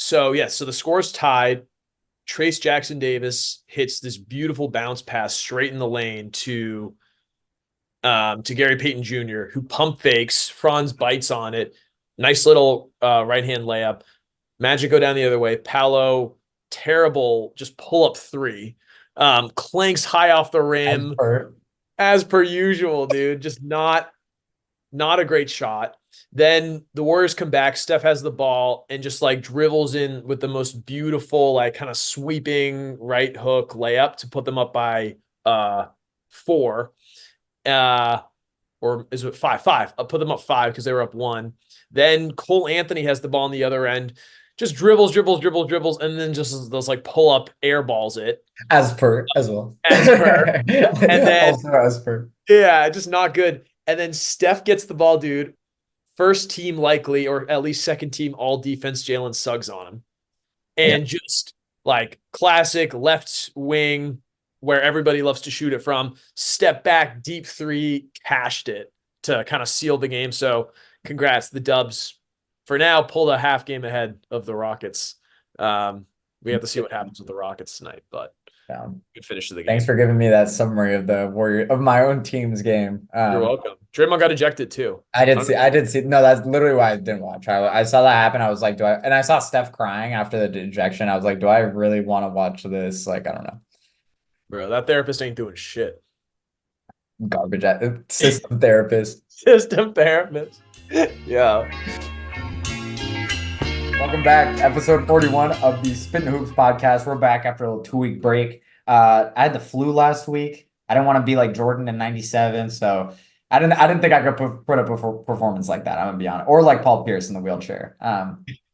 So the score's tied. Trace Jackson Davis hits this beautiful bounce pass straight in the lane to Gary Payton Jr., who pump fakes. Franz bites on it. Nice little right hand layup. Magic go down the other way. Paolo, terrible, just pull up three. Clanks high off the As rim per as per usual, dude. Just not a great shot. Then the Warriors come back. Steph has the ball and just like dribbles in with the most beautiful, like kind of sweeping right hook layup to put them up by 4. Uh or is it 5? 5. I'll put them up 5 because they were up 1. Then Cole Anthony has the ball on the other end. Just dribbles, and then just those like pull up air balls it as per as well. as per. And then Also as per. yeah, just not good. And then Steph gets the ball, dude. First team likely, or at least second team all defense, Jalen Suggs on him. Yeah. And just like classic left wing where everybody loves to shoot it from. Step back, deep three, cashed it to kind of seal the game. So congrats. The Dubs for now pulled a half game ahead of the Rockets. We have to see what happens with the Rockets tonight, but Yeah. good finish to the Thanks game. for giving me that summary of the Warrior of my own team's game. You're welcome. Draymond got ejected too. I don't know. I did see. No, that's literally why I didn't watch. I saw that happen. I was like, do I? And I saw Steph crying after the ejection. I was like, do I really want to watch this? Like, I don't know. Bro, that therapist ain't doing shit. System therapist. System therapist. Yeah. Welcome back, episode 41 of the Spittin Hoops podcast. We're back after a 2-week break. I had the flu last week. I didn't want to be like Jordan in '97, so I didn't think I could put up a performance like that. I'm gonna be honest, or like Paul Pierce in the wheelchair.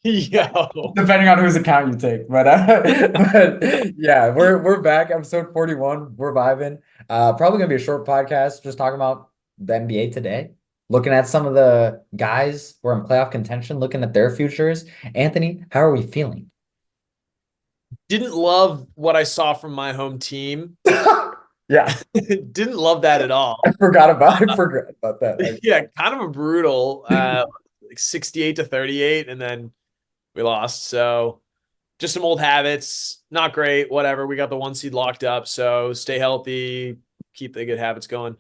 Yo. Depending on whose account you take, but, but yeah, we're back, episode 41. We're vibing. Probably gonna be a short podcast, just talking about the NBA today. Looking at some of the guys who are in playoff contention, looking at their futures. Anthony, how are we feeling? Didn't love what I saw from my home team. Yeah, Didn't love that at all. I forgot about that. Yeah, kind of a brutal like 68 to 38, and then we lost. So just some old habits. Not great. Whatever. We got the 1 seed locked up. So stay healthy, keep the good habits going.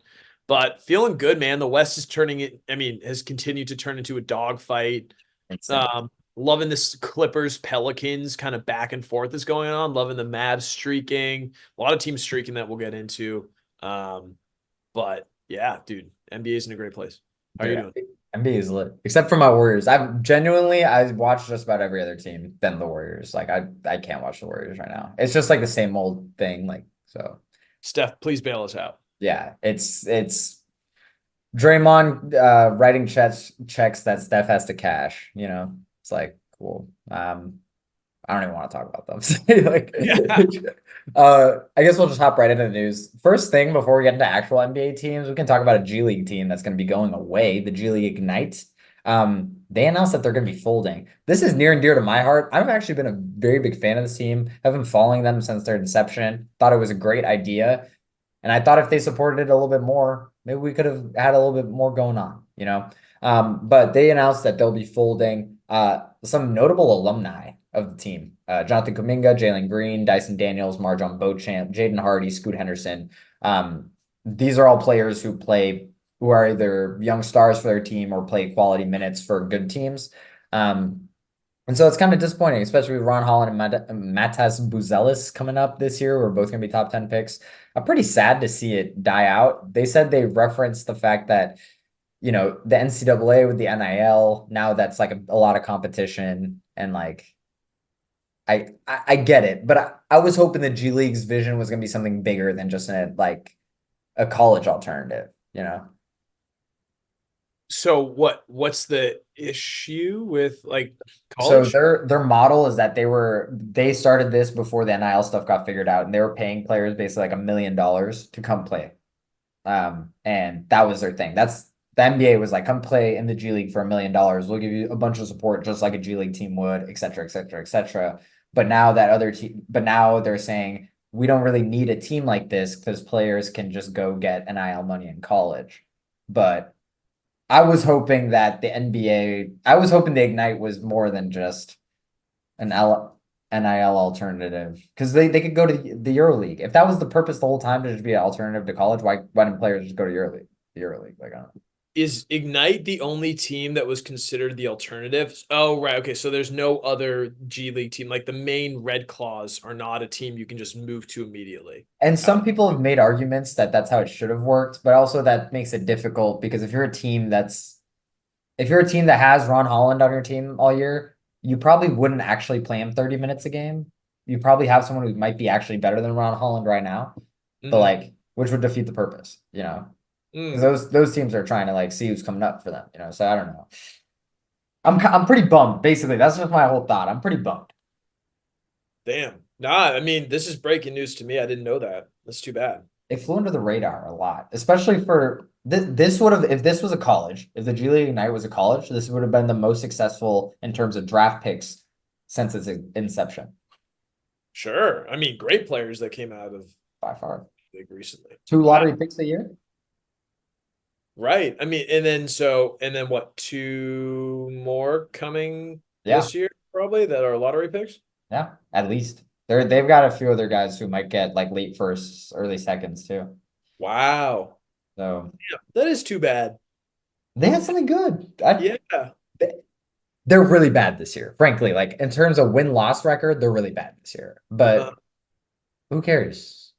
But feeling good, man. The West is turning it, I mean, has continued to turn into a dogfight. Insane. Loving this Clippers Pelicans kind of back and forth is going on. Loving the Mavs streaking. A lot of teams streaking that we'll get into. But yeah, dude, NBA is in a great place. How are you Dude, doing? NBA is lit. Except for my Warriors. I watch just about every other team than the Warriors. Like I can't watch the Warriors right now. It's just like the same old thing. Like so. Steph, please bail us out. Yeah, it's Draymond writing checks that Steph has to cash, you know. It's like cool. I don't even want to talk about them. Like Yeah. I guess we'll just hop right into the news. First thing before we get into actual NBA teams, we can talk about a G League team that's going to be going away, the G League Ignite. They announced that they're going to be folding. This is near and dear to my heart. I've actually been a very big fan of this team. I've been following them since their inception. Thought it was a great idea. And I thought if they supported it a little bit more, maybe we could have had a little bit more going on, you know? But they announced that they'll be folding some notable alumni of the team. Jonathan Kuminga, Jalen Green, Dyson Daniels, Marjon Beauchamp, Jaden Hardy, Scoot Henderson. These are all players who are either young stars for their team or play quality minutes for good teams. And so it's kind of disappointing, especially with Ron Holland and Matas Buzelis coming up this year. We're both going to be top 10 picks. I'm pretty sad to see it die out. They said they referenced the fact that, you know, the NCAA with the NIL, now that's like a lot of competition. And like, I get it, but I was hoping the G League's vision was going to be something bigger than just a college alternative, you know? So what's the issue with like So college? their model is that they started this before the NIL stuff got figured out, and they were paying players basically like $1 million to come play. And that was their thing. That's the NBA was like, come play in the G League for $1 million. We'll give you a bunch of support just like a G League team would, et cetera, et cetera, et cetera. But now now they're saying we don't really need a team like this because players can just go get NIL money in college. But I was hoping that the NBA, I was hoping the Ignite was more than just an NIL alternative because they could go to the EuroLeague. If that was the purpose the whole time to just be an alternative to college, why didn't players just go to EuroLeague? The EuroLeague, like I don't know. Is Ignite the only team that was considered the alternative? Oh, right. Okay. So there's no other G League team. Like the main Red Claws are not a team you can just move to immediately. And Got some people have made arguments that that's how it should have worked, but also that makes it difficult because if you're a team that has Ron Holland on your team all year, you probably wouldn't actually play him 30 minutes a game. You probably have someone who might be actually better than Ron Holland right now, it. but like, which would defeat the purpose, you know? Because Mm, those teams are trying to like see who's coming up for them, you know? So I don't know. I'm pretty bummed. Basically, that's just my whole thought. I'm pretty bummed. damn. Nah, I mean, this is breaking news to me. I didn't know that. That's too bad. It flew under the radar a lot, especially for this would have if this was a college, if the G League Ignite was a college, this would have been the most successful in terms of draft picks since its inception Sure. I mean, great players that came out of by far. the league recently. Two Wow. lottery picks a year. Right. I mean, and then what, two more coming Yeah, this year, probably that are lottery picks? yeah, at least they've got a few other guys who might get like late firsts, early seconds too. Wow. So Yeah, that is too bad. they had something good. Yeah. They're really bad this year, frankly. Like in terms of win-loss record, they're really bad this year. Uh, But who cares?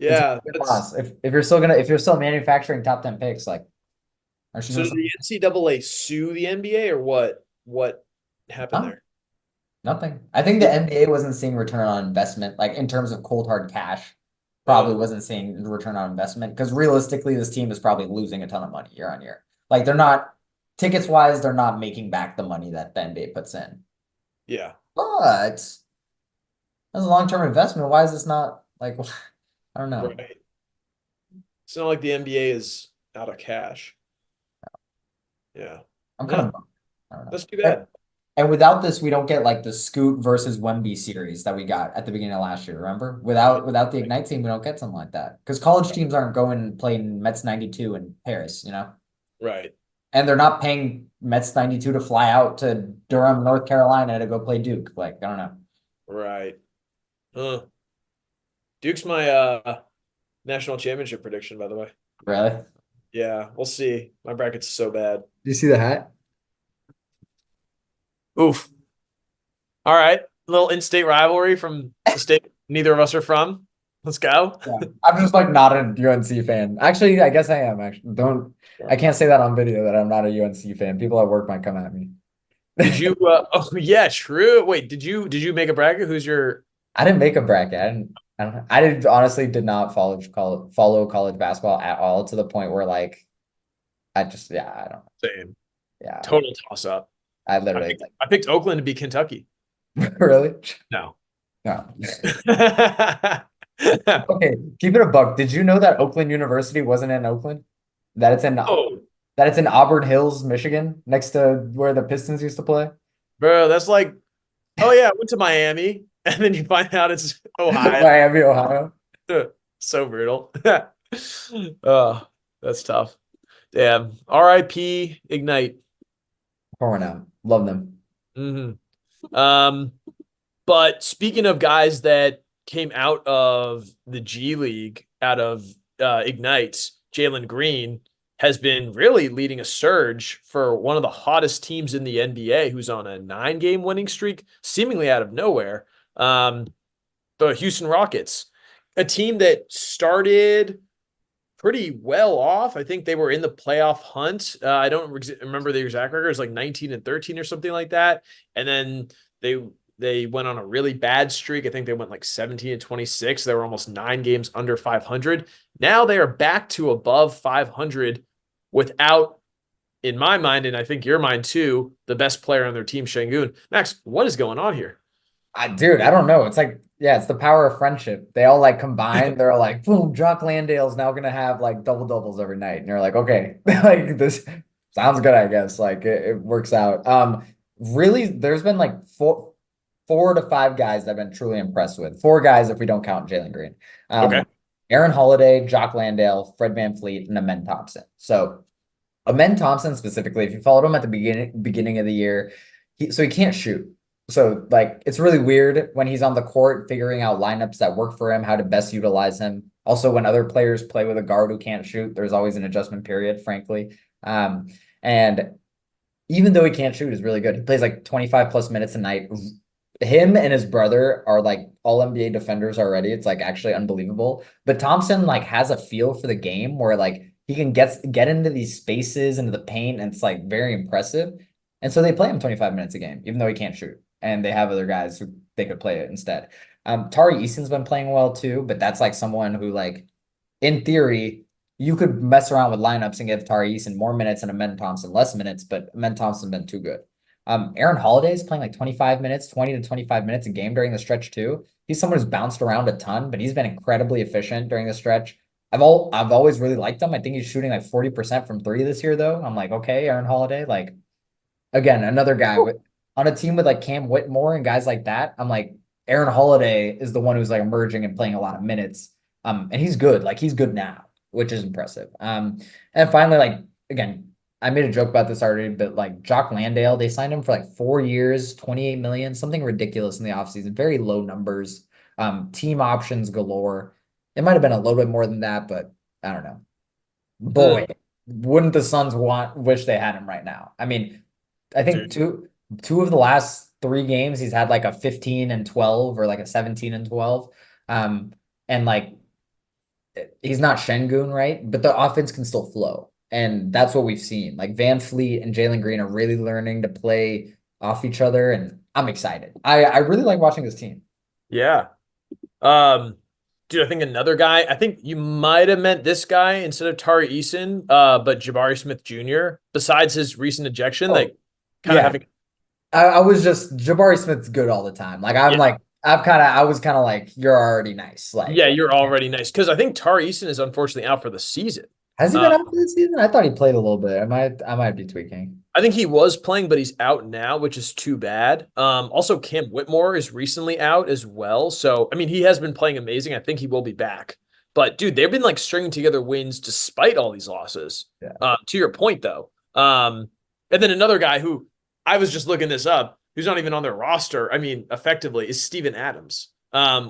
It's a yeah. win That's loss. If you're still manufacturing top 10 picks, like aren't you so doing did the something? NCAA sue the NBA or what? What happened No, there? nothing. I think the NBA wasn't seeing return on investment, like in terms of cold hard cash, probably Uh, wasn't seeing return on investment because realistically, this team is probably losing a ton of money year on year. Like they're not tickets wise, they're not making back the money that the NBA puts in. yeah. But as a long-term investment, why is this not like I don't know. Right. It's not like the NBA is out of cash. Yeah. I'm kind No, of bummed. I don't know. that's too bad. And without this, we don't get like the Scoot versus Wemby series that we got at the beginning of last year. Remember? Without the Right. Ignite team, we don't get something like that. Because college teams aren't going and playing Mets 92 in Paris, you know? Right. And they're not paying Mets 92 to fly out to Durham, North Carolina to go play Duke. Like, I don't know. Right. Huh. Duke's my national championship prediction, by the way. Really? Do Yeah, we'll see. My bracket's so bad. you see the hat? Oof. All right. Little in-state rivalry from the state neither of us are from. Let's go. Yeah. I'm just like not a UNC fan. Actually, I guess I am actually. I can't say that on video that I'm not a UNC fan. People at work might come at me. Did you oh yeah, true. Wait, did you make a bracket? Who's your I didn't make a bracket. I honestly did not follow college basketball at all to the point where like yeah, I don't same? yeah. Total toss up. I I literally picked, like I picked Oakland to beat Kentucky. really? No. No. Okay, keep it a buck. Did you know that Oakland University wasn't in Oakland? That it's in Oh, that it's in Auburn Hills, Michigan, next to where the Pistons used to play? bro, that's like, oh yeah, I went to Miami, and then you find out it's Ohio. Miami, Ohio. So brutal. Oh, that's tough. Damn. RIP Ignite. Pouring out. Love them. Um, but speaking of guys that came out of the G League, out of Ignite, Jalen Green has been really leading a surge for one of the hottest teams in the NBA, who's on a 9-game winning streak, seemingly out of nowhere. The Houston Rockets, a team that started pretty well off. I think they were in the playoff hunt. I don't remember the exact record. It was like 19 and 13 or something like that. And then they went on a really bad streak. I think they went like 17 and 26. They were almost 9 games under 500. Now they are back to above 500 without, in my mind, and I think your mind too, the best player on their team, Şengün. Max, what is going on here? Dude, I don't know. It's like, yeah, it's the power of friendship. They all like combine. They're like, boom, Jock Landale's now gonna have like double doubles every night. And you're like, okay, like this sounds good, I guess. Like it works out. Really, there's been like four to five guys that I've been truly impressed with. Four guys if we don't count Jalen Green. Okay. Aaron Holiday, Jock Landale, Fred VanVleet, and Amen Thompson. So Amen Thompson specifically, if you followed him at the beginning of the year, he can't shoot. So like it's really weird when he's on the court figuring out lineups that work for him, how to best utilize him. Also, when other players play with a guard who can't shoot, there's always an adjustment period, frankly. And even though he can't shoot, is really good. He plays like 25 plus minutes a night. Him and his brother are like all NBA defenders already. It's like actually unbelievable. But Thompson like has a feel for the game where like he can get into these spaces into the paint, and it's like very impressive. And so they play him 25 minutes a game, even though he can't shoot. And they have other guys who they could play it instead. Tari Eason's been playing well too, but that's like someone who like in theory you could mess around with lineups and give Tari Eason more minutes and Amen Thompson less minutes, but Amen Thompson been too good. Aaron Holiday is playing like 25 minutes, 20 to 25 minutes a game during the stretch too. He's someone who's bounced around a ton, but he's been incredibly efficient during the stretch. I've always really liked him. I think he's shooting like 40% from three this year though. I'm like, okay, Aaron Holiday, like again, another guy with on a team with like Cam Whitmore and guys like that. I'm like, Aaron Holiday is the one who's like emerging and playing a lot of minutes. And he's good. Like he's good now, which is impressive. And finally, like again, I made a joke about this already, but like Jock Landale, they signed him for like 4 years, 28 million, something ridiculous in the offseason, very low numbers, team options galore. It might have been a little bit more than that, but I don't know. Hmm, Boy, wouldn't the Suns wish they had him right now? I mean, I think dude. two of the last three games he's had like a 15 and 12 or like a 17 and 12. Um, and like he's not Şengün, right? But the offense can still flow. And that's what we've seen. Like Van Fleet and Jalen Green are really learning to play off each other. And I'm excited. I really like watching this team. Yeah. Um, dude, I think another guy, I think you might have meant this guy instead of Tari Eason, but Jabari Smith Jr., besides his recent ejection, Oh, like kind of yeah. having, I was just Jabari Smith's good all the time. Like I'm yeah, like I was kind of like you're already nice. yeah, Like you're already nice. Because I think Tari Eason is unfortunately out for the season. has he Uh, been out for this season? I thought he played a little bit. I might be tweaking. I think he was playing, but he's out now, which is too bad. Also, Cam Whitmore is recently out as well. So, I mean, he has been playing amazing. I think he will be back. But, dude, they've been like stringing together wins despite all these losses. Yeah. To your point, though. And then another guy who I was just looking this up, who's not even on their roster, I mean, effectively, is Steven Adams,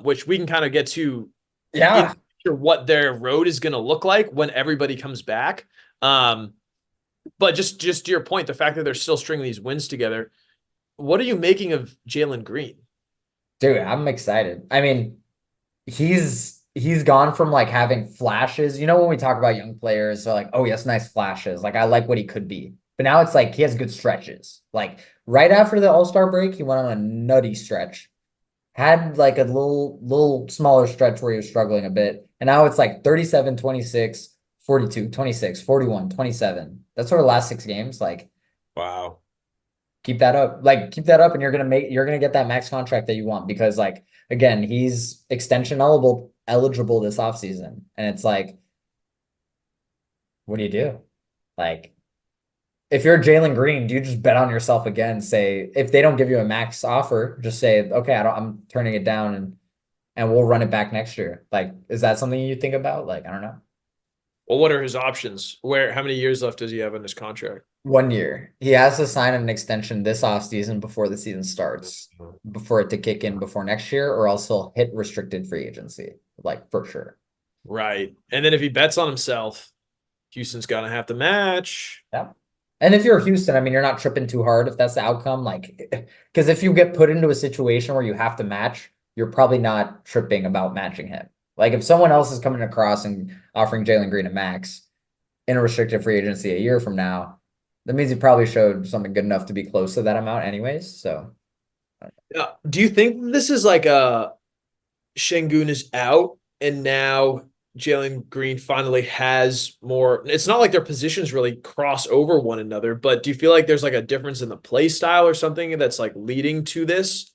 which we can kind of get to in Yeah. what their road is going to look like when everybody comes back. Um, but just to your point, the fact that they're still stringing these wins together, what are you making of Jalen Green? Dude, I'm excited. I mean, he's gone from like having flashes. You know, when we talk about young players, they're like, oh, yes, nice flashes. Like I like what he could be. But now it's like he has good stretches. Like right after the All-Star break, he went on a nutty stretch. Had like a little smaller stretch where he was struggling a bit. And now it's like 37, 26, 42, 26, 41, 27. That's sort of last six games. Like Wow. keep that up. Like keep that up and you're gonna get that max contract that you want because like again, he's extension eligible this offseason. And it's like, what do you do? Like if you're Jalen Green, do you just bet on yourself again? Say if they don't give you a max offer, just say, okay, I'm turning it down and we'll run it back next year. Like, is that something you think about? Like, I don't know. Well, what are his options? How many years left does he have on his contract? 1 year. He has to sign an extension this offseason before the season starts, before it to kick in before next year, or else he'll hit restricted free agency, like for sure. Right. And then if he bets on himself, Houston's gonna have to match. Yeah. And if you're Houston, I mean, you're not tripping too hard if that's the outcome. Like, because if you get put into a situation where you have to match, you're probably not tripping about matching him. Like, if someone else is coming across and offering Jalen Green a max in a restricted free agency a year from now, that means he probably showed something good enough to be close to that amount, anyways. So, Do you think this is like a Şengün is out and now Jalen Green finally has more? It's not like their positions really cross over one another, but do you feel like there's like a difference in the play style or something that's like leading to this?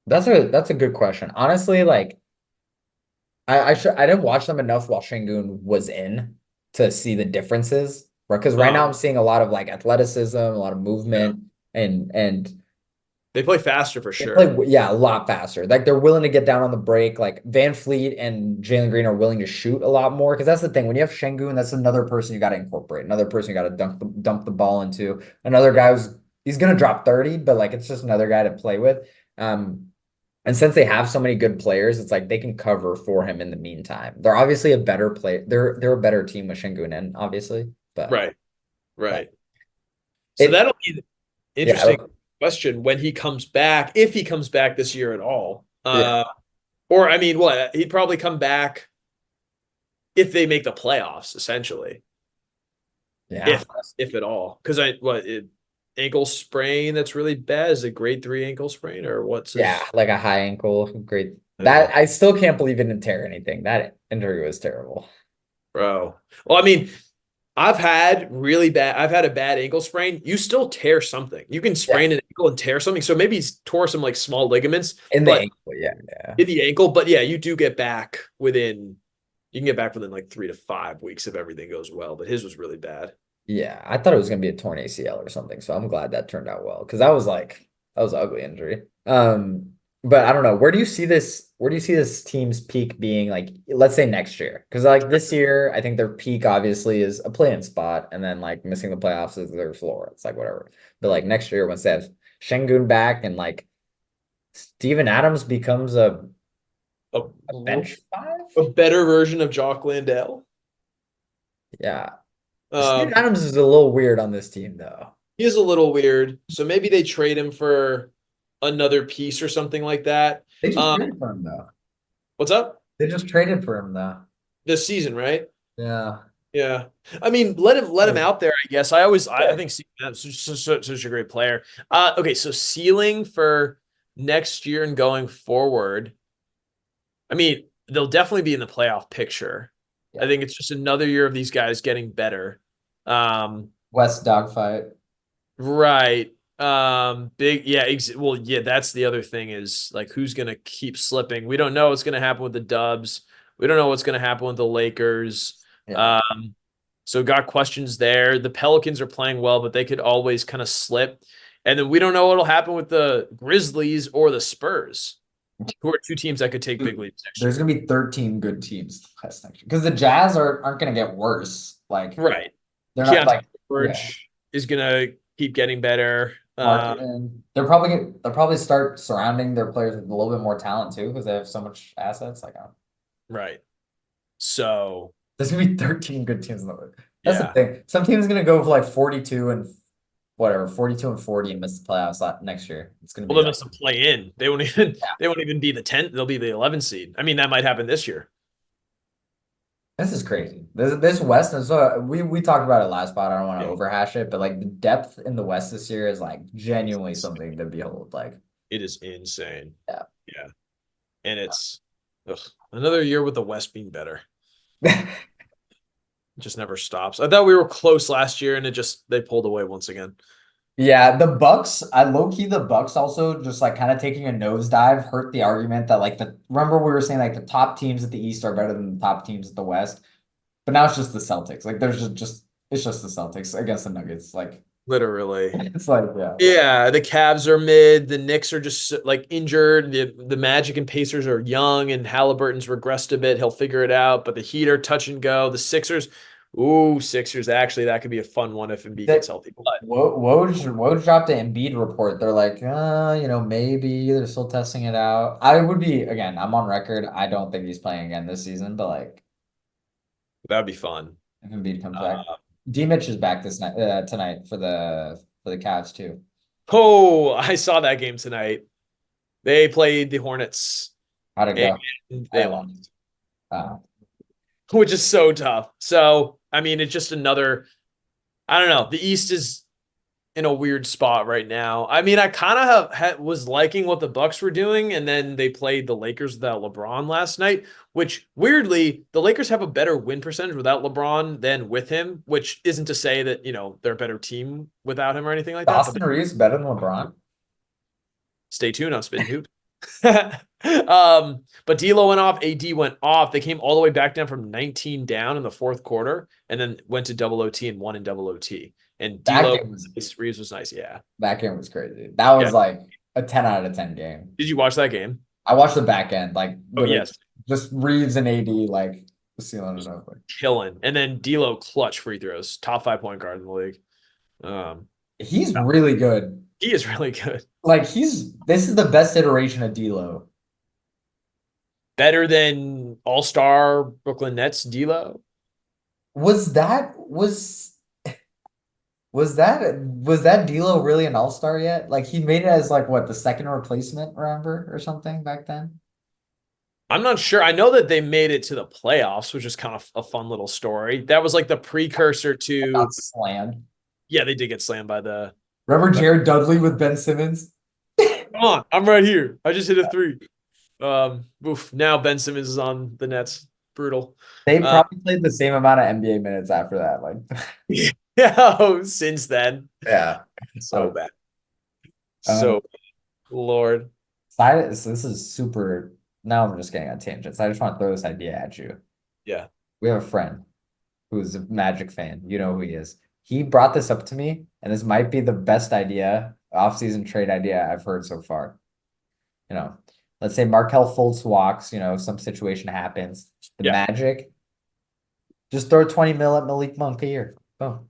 that's a good question. Honestly, like, I didn't watch them enough while Şengün was in to see the differences. Right? Because right now Uh, I'm seeing a lot of like athleticism, a lot of yeah. movement, and They play faster for they play sure. yeah a lot faster. Like they're willing to get down on the break. Like Van Fleet and Jalen Green are willing to shoot a lot more. Because that's the thing when you have Şengün, that's another person you got to incorporate, another person you got to dump the ball into, another guy who's he's gonna drop 30, but like it's just another guy to play with. Um, and since they have so many good players, it's like they can cover for him in the meantime. They're obviously a better play. They're a better team with Şengün in, obviously, but Right, like right. So it, that'll be an yeah, interesting question when he comes back, if he comes back this year at all. yeah, Or I mean, what he'd probably come back if they make the playoffs, essentially, yeah, if if at all. Because ankle sprain that's really bad is a grade 3 ankle sprain or what's yeah. his? Like a high ankle, great. Uh, That I still can't believe it didn't tear anything. That injury was terrible. bro. Well, I mean, I've had a bad ankle sprain. You still tear something. You can Yeah, sprain an ankle and tear something. So maybe he's tore some like small ligaments, in the but ankle, yeah, yeah. in the ankle. But yeah, you can get back within like 3 to 5 weeks if everything goes well. But his was really bad. Yeah, I thought it was gonna be a torn ACL or something, so I'm glad that turned out well because that was like that was an ugly injury. But I don't know. Where do you see this? Where do you see this team's peak being like, let's say next year? Because like this year, I think their peak obviously is a play-in spot, and then like missing the playoffs is their floor. It's like whatever. But like next year, once they have Şengün back and like Steven Adams becomes A, a bench five, a better version of Jock Landale. yeah. Steven Um, Adams is a little weird on this team though. he is a little weird. So maybe they trade him for another piece or something like that. They just Um, traded for him though. what's up? They just traded for him though. This season, right? Yeah. Yeah. I mean, let him out there, I guess. I Yeah. think Steve Adams is such a great player. Okay, so ceiling for next year and going forward. I mean, they'll definitely be in the playoff picture. I Yeah. think it's just another year of these guys getting better. Um, West dogfight. right. Big, yeah, well, yeah, that's the other thing is like who's gonna keep slipping. We don't know what's gonna happen with the Dubs. We don't know what's gonna happen with the Lakers. Yeah. So got questions there. The Pelicans are playing well, but they could always kind of slip. And then we don't know what'll happen with the Grizzlies or the Spurs, who are two teams that could take big leaps next There's year. gonna be 13 good teams next year. Because the Jazz aren't gonna get worse. Like Right. they're not Keontae like yeah. George is gonna keep getting better. Marketing. They'll probably start surrounding their players with a little bit more talent too, because they have so much assets. Like Right. So there's gonna be 13 good teams in the league. That's the yeah. thing. Some teams gonna go for like 42 and whatever, 42 and 40 and miss the playoffs next year. It's gonna Well, be they like must play in. They won't even be the 10th. They'll be the 11th seed. I mean, that might happen this year. this is crazy. This West, and so we talked about it last spot. I don't want to Yeah. overhash it, but like the depth in the West this year is like genuinely something to behold. Like, It is insane. yeah. Yeah. And it's ugh, another year with the West being better. It just never stops. I thought we were close last year and they pulled away once again. Yeah, the Bucks, I low key the Bucks also just like kind of taking a nosedive hurt the argument that like the remember we were saying like the top teams at the East are better than the top teams at the West, but now it's just the Celtics. Like there's just it's just the Celtics against the Nuggets. Like Literally. it's like yeah. Yeah, the Cavs are mid. The Knicks are just like injured. The Magic and Pacers are young, and Halliburton's regressed a bit. He'll figure it out. But the Heat are touch and go. The Sixers, ooh, Sixers. Actually, that could be a fun one if Embiid gets That healthy. But Woj dropped an Embiid report. They're like, maybe they're still testing it out. I would be again. I'm on record. I don't think he's playing again this season. But like, that'd be fun. if Embiid comes back, Uh, D Mitch is back this night tonight for the Cavs too. oh, I saw that game tonight. They played the Hornets How'd it and go? they Uh, lost, uh, which is so tough. So, I mean, it's just another. I don't know. The East is in a weird spot right now. I mean, I kind of was liking what the Bucks were doing, and then they played the Lakers without LeBron last night. Which weirdly, the Lakers have a better win percentage without LeBron than with him. Which isn't to say that they're a better team without him or anything like that. But Austin Reeves better than LeBron. stay tuned on Spittin' Hoop. But D'Lo went off, AD went off. They came all the way back down from 19 down in the fourth quarter, and then went to double OT and won in double OT. And That D'Lo, game was Reeves was nice. Yeah, that game was crazy. That yeah. was like a 10 out of 10 game. Did you watch that game? I watched the back end, like Oh literally yes, just Reeves and AD like sealing it up. Like, killing. And then D'Lo clutch free throws, top 5 point guard in the league. Um, He's really good. He is really good. Like this is the best iteration of D'Lo. Better than All-Star Brooklyn Nets D'Lo. Was that was that D'Lo really an all-star yet? Like he made it as like what the second replacement, remember, or something back then? I'm not sure. I know that they made it to the playoffs, which is kind of a fun little story. That was like the precursor Got to, slammed. yeah, they did get slammed Remember by Jared Dudley with Ben Simmons? come on, I'm right here. I just hit a three. Oof. Now Ben Simmons is on the Nets. Brutal. They Uh, probably played the same amount of NBA minutes after that. Like, yeah, since then, yeah. so Um, bad. um, So, Lord. this is super. Now I'm just getting on tangents. I just want to throw this idea at you. Yeah. We have a friend who's a Magic fan. You know who he is. He brought this up to me, and this might be the best idea, off-season trade idea I've heard so far. You know, let's say Markel Fultz walks, some situation happens. The Yeah. Magic just throw 20 mil at Malik Monk a year. Boom.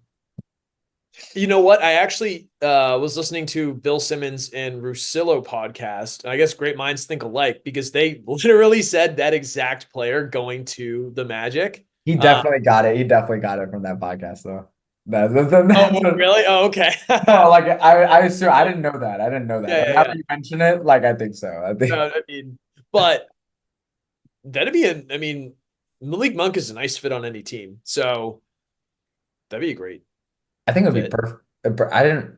You know what? I actually was listening to Bill Simmons and Russillo podcast. And I guess great minds think alike because they literally said that exact player going to the Magic. He Uh, definitely got it. He definitely got it from that podcast, though. oh, That's really? Oh, okay. no, like I assume I didn't know that. I didn't know that. Yeah, But yeah, now yeah. that you mention it, like I think so. I think I mean, but that'd be I mean, Malik Monk is a nice fit on any team. So that'd be a great I think it would be fit. perfect. I didn't.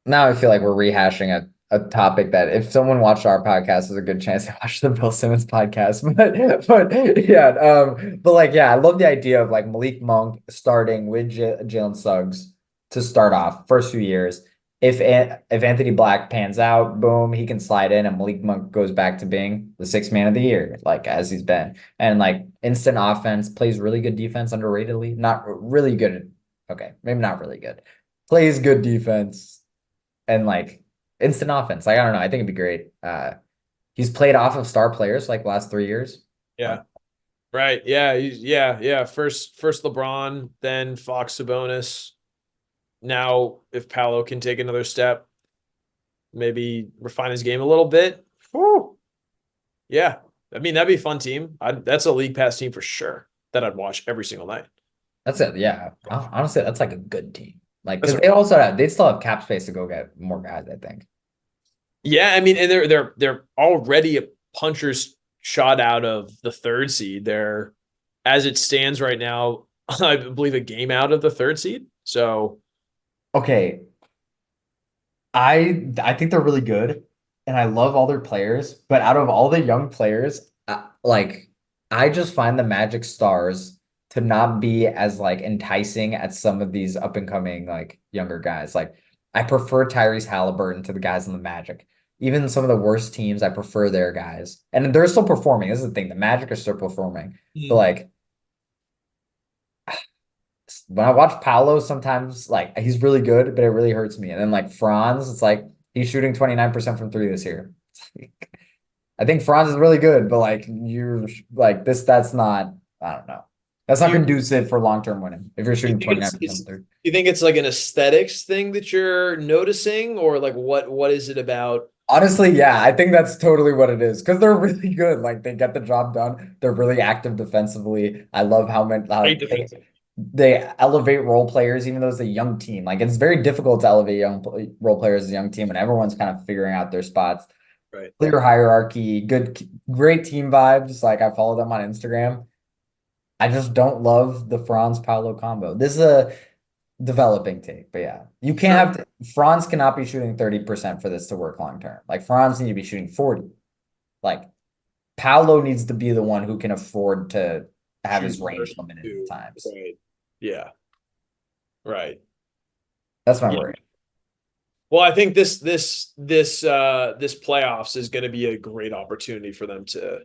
Now I feel like we're rehashing a topic that if someone watched our podcast, there's a good chance they watched the Bill Simmons podcast. But yeah, but like yeah, I love the idea of like Malik Monk starting with Jalen Suggs to start off first few years. If Anthony Black pans out, boom, he can slide in, and Malik Monk goes back to being the sixth man of the year, like as he's been, and like instant offense, plays really good defense underratedly, not really good. Okay, maybe not really good. Plays good defense and like instant offense. Like I don't know. I think it'd be great. He's played off of star players like last 3 years. Yeah. Like Right. Yeah. Yeah. First LeBron, then Fox Sabonis. Now, if Paolo can take another step, maybe refine his game a little bit. Whew. Yeah. I mean, that'd be a fun team. That's a league pass team for sure that I'd watch every single night. that's it. Yeah. Honestly, that's like a good team. Like That's because right. they still have cap space to go get more guys. I think. Yeah, I mean, and they're already a puncher's shot out of the third seed. They're as it stands right now, I believe a game out of the third seed. So Okay, I think they're really good, and I love all their players. But out of all the young players, like I just find the Magic Stars to not be as like enticing as some of these up and coming like younger guys. Like I prefer Tyrese Halliburton to the guys in the Magic. Even some of the worst teams, I prefer their guys, and they're still performing. This is the thing: the Magic are still performing, but mm, like when I watch Paolo, sometimes like he's really good, but it really hurts me. And then like Franz, it's like he's shooting 29% from three this year. I think Franz is really good, but like you're like that's not, I don't know. That's do not you conducive for long-term winning if you're do you shooting think it's 29% from three. you think it's like an aesthetics thing that you're noticing, or like what is it about Honestly, yeah, I think that's totally what it is because they're really good. Like they get the job done. They're really active defensively. I love how great defense? they elevate role players, even though it's a young team. Like it's very difficult to elevate role players as a young team, and everyone's kind of figuring out their spots. Right. Clear hierarchy, great team vibes. Like I follow them on Instagram. I just don't love the Franz Paolo combo. This is a developing take, but yeah, you can't Sure. have Franz cannot be shooting 30% for this to work long term. Like Franz need to be shooting 40. Like Paolo needs to be the one who can afford to have Shoot his range limited at 32. times. Right. Yeah. Right. That's my Yeah. worry. Well, I think this playoffs is going to be a great opportunity for them to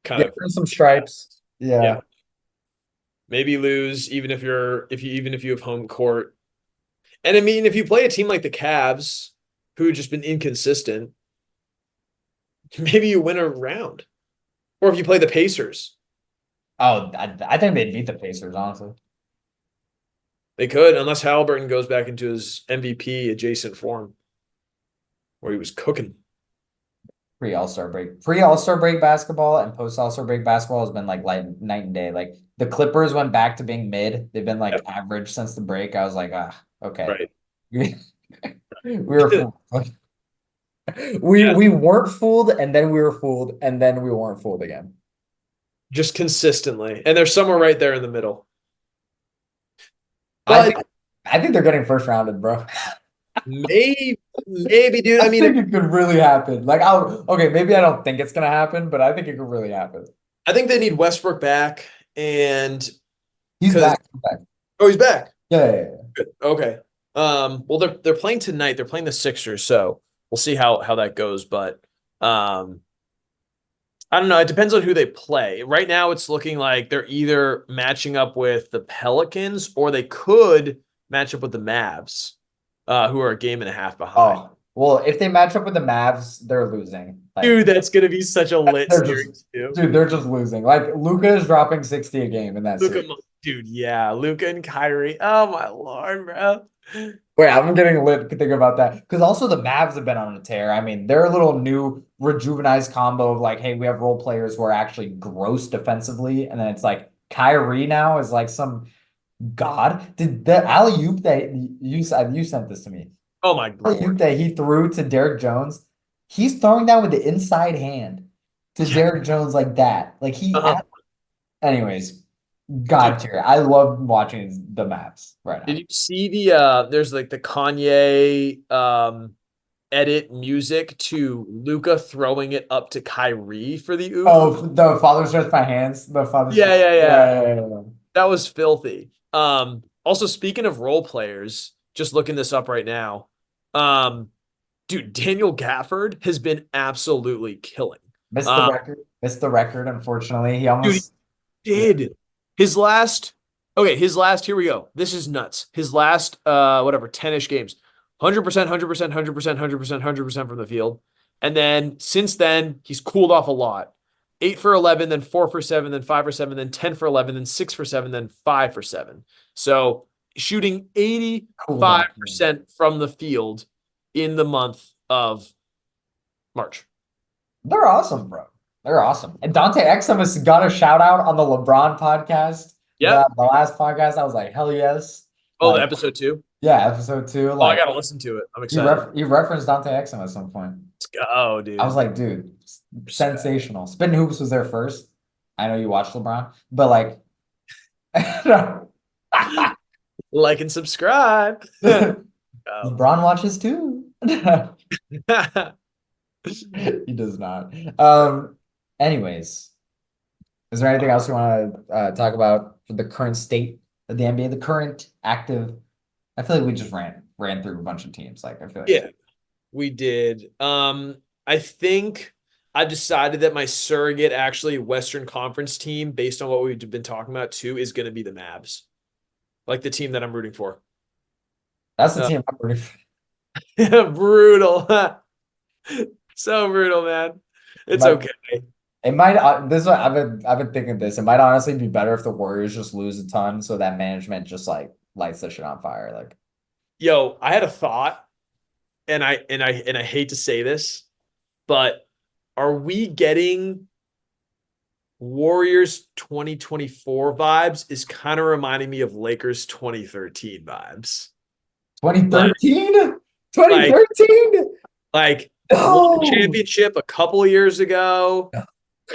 kind Yeah, of earn some stripes. yeah, Yeah. maybe lose even if you have home court. And I mean, if you play a team like the Cavs who have just been inconsistent, maybe you win a round. Or if you play the Pacers. Oh, I think they'd beat the Pacers, honestly. They could, unless Halliburton goes back into his MVP adjacent form where he was cooking. Pre-All-Star break basketball and post-All-Star break basketball has been like night and day. Like the Clippers went back to being mid. They've been like Yep, average since the break. I was like, okay. right. We were fooled. We Yeah, we weren't fooled, and then we were fooled, and then we weren't fooled again. just consistently. And they're somewhere right there in the middle. I think But I think they're getting first rounded, bro. maybe, dude. I I mean, think it could really happen. Like, okay, maybe I don't think it's gonna happen, but I think it could really happen. I think they need Westbrook back, and He's because back. He's back. oh, he's back. Yeah. Good. Okay. Well, they're playing tonight. They're playing the Sixers, so we'll see how that goes. But um, I don't know. It depends on who they play. Right now, it's looking like they're either matching up with the Pelicans or they could match up with the Mavs, who are a game and a half behind. Oh, well, if they match up with the Mavs, they're losing. Like, Dude, that's gonna be such a lit they're just, series too. dude, they're just losing. Like, Luka is dropping 60 a game in that Luca, series. dude, yeah, Luca and Kyrie. Oh my lord, bro. Wait, I'm getting lit thinking about that. Because also the Mavs have been on a tear. I mean, they're a little new, rejuvenized combo of like, hey, we have role players who are actually gross defensively. And then it's like Kyrie now is like some god. Did the alley-oop that you sent this to me? Oh my Alley-oop lord. that he threw to Derek Jones. He's throwing that with the inside hand to Yeah. Derek Jones like that. Like Uh-huh. anyways, Dude, god tier. I love watching the Mavs right did now. you see the there's like the Kanye edit music to Luca throwing it up to Kyrie for the oop? Oh, the father stretch my hands. The father stretch. Yeah, yeah, yeah. Yeah. That was filthy. Also speaking of role players, just looking this up right now. Um, dude, Daniel Gafford has been absolutely killing. Missed the Uh, record. Missed the record, unfortunately. He dude, almost, he did. His last his last, here we go. This is nuts. His last whatever, 10-ish games. 100%, 100%, 100%, 100%, 100% from the field. And then since then, he's cooled off a lot. 8 for 11, then 4 for 7, then 5 for 7, then 10 for 11, then 6 for 7, then 5 for 7. So shooting cooled off. 85% from the field in the month of March. They're awesome, bro. They're awesome. And Dante Exum has got a shout out on the LeBron podcast. Yep. The last podcast, I was like, hell yes. Oh, the Like, episode 2. yeah, episode 2. Oh, I Like gotta listen to it. I'm excited. he referenced Dante Exum at some point. Let's go, I was dude. like, dude, sensational. Spittin' Hoops was there first. I know you watched LeBron, but like Like and subscribe. Um, LeBron watches too. He does not. Anyways, is there anything else you want to talk about for the current state of the NBA, the current active? I feel like we just ran through a bunch of teams. Like I feel like yeah, we did. I think I've decided that my surrogate, actually Western Conference team, based on what we've been talking about too, is going to be the Mavs, like the team that I'm rooting for. that's the Uh, team I'm rooting for. brutal, so brutal, man. It It's might, okay. it might. This is what I've been thinking. This it might honestly be better if the Warriors just lose a ton, so that management just like lights the shit on fire. Like Yo, I had a thought, and I hate to say this, but are we getting Warriors 2024 vibes? Is kind of reminding me of Lakers 2013 vibes. Like, 2013, like, 2013. like won a No. championship a couple of years ago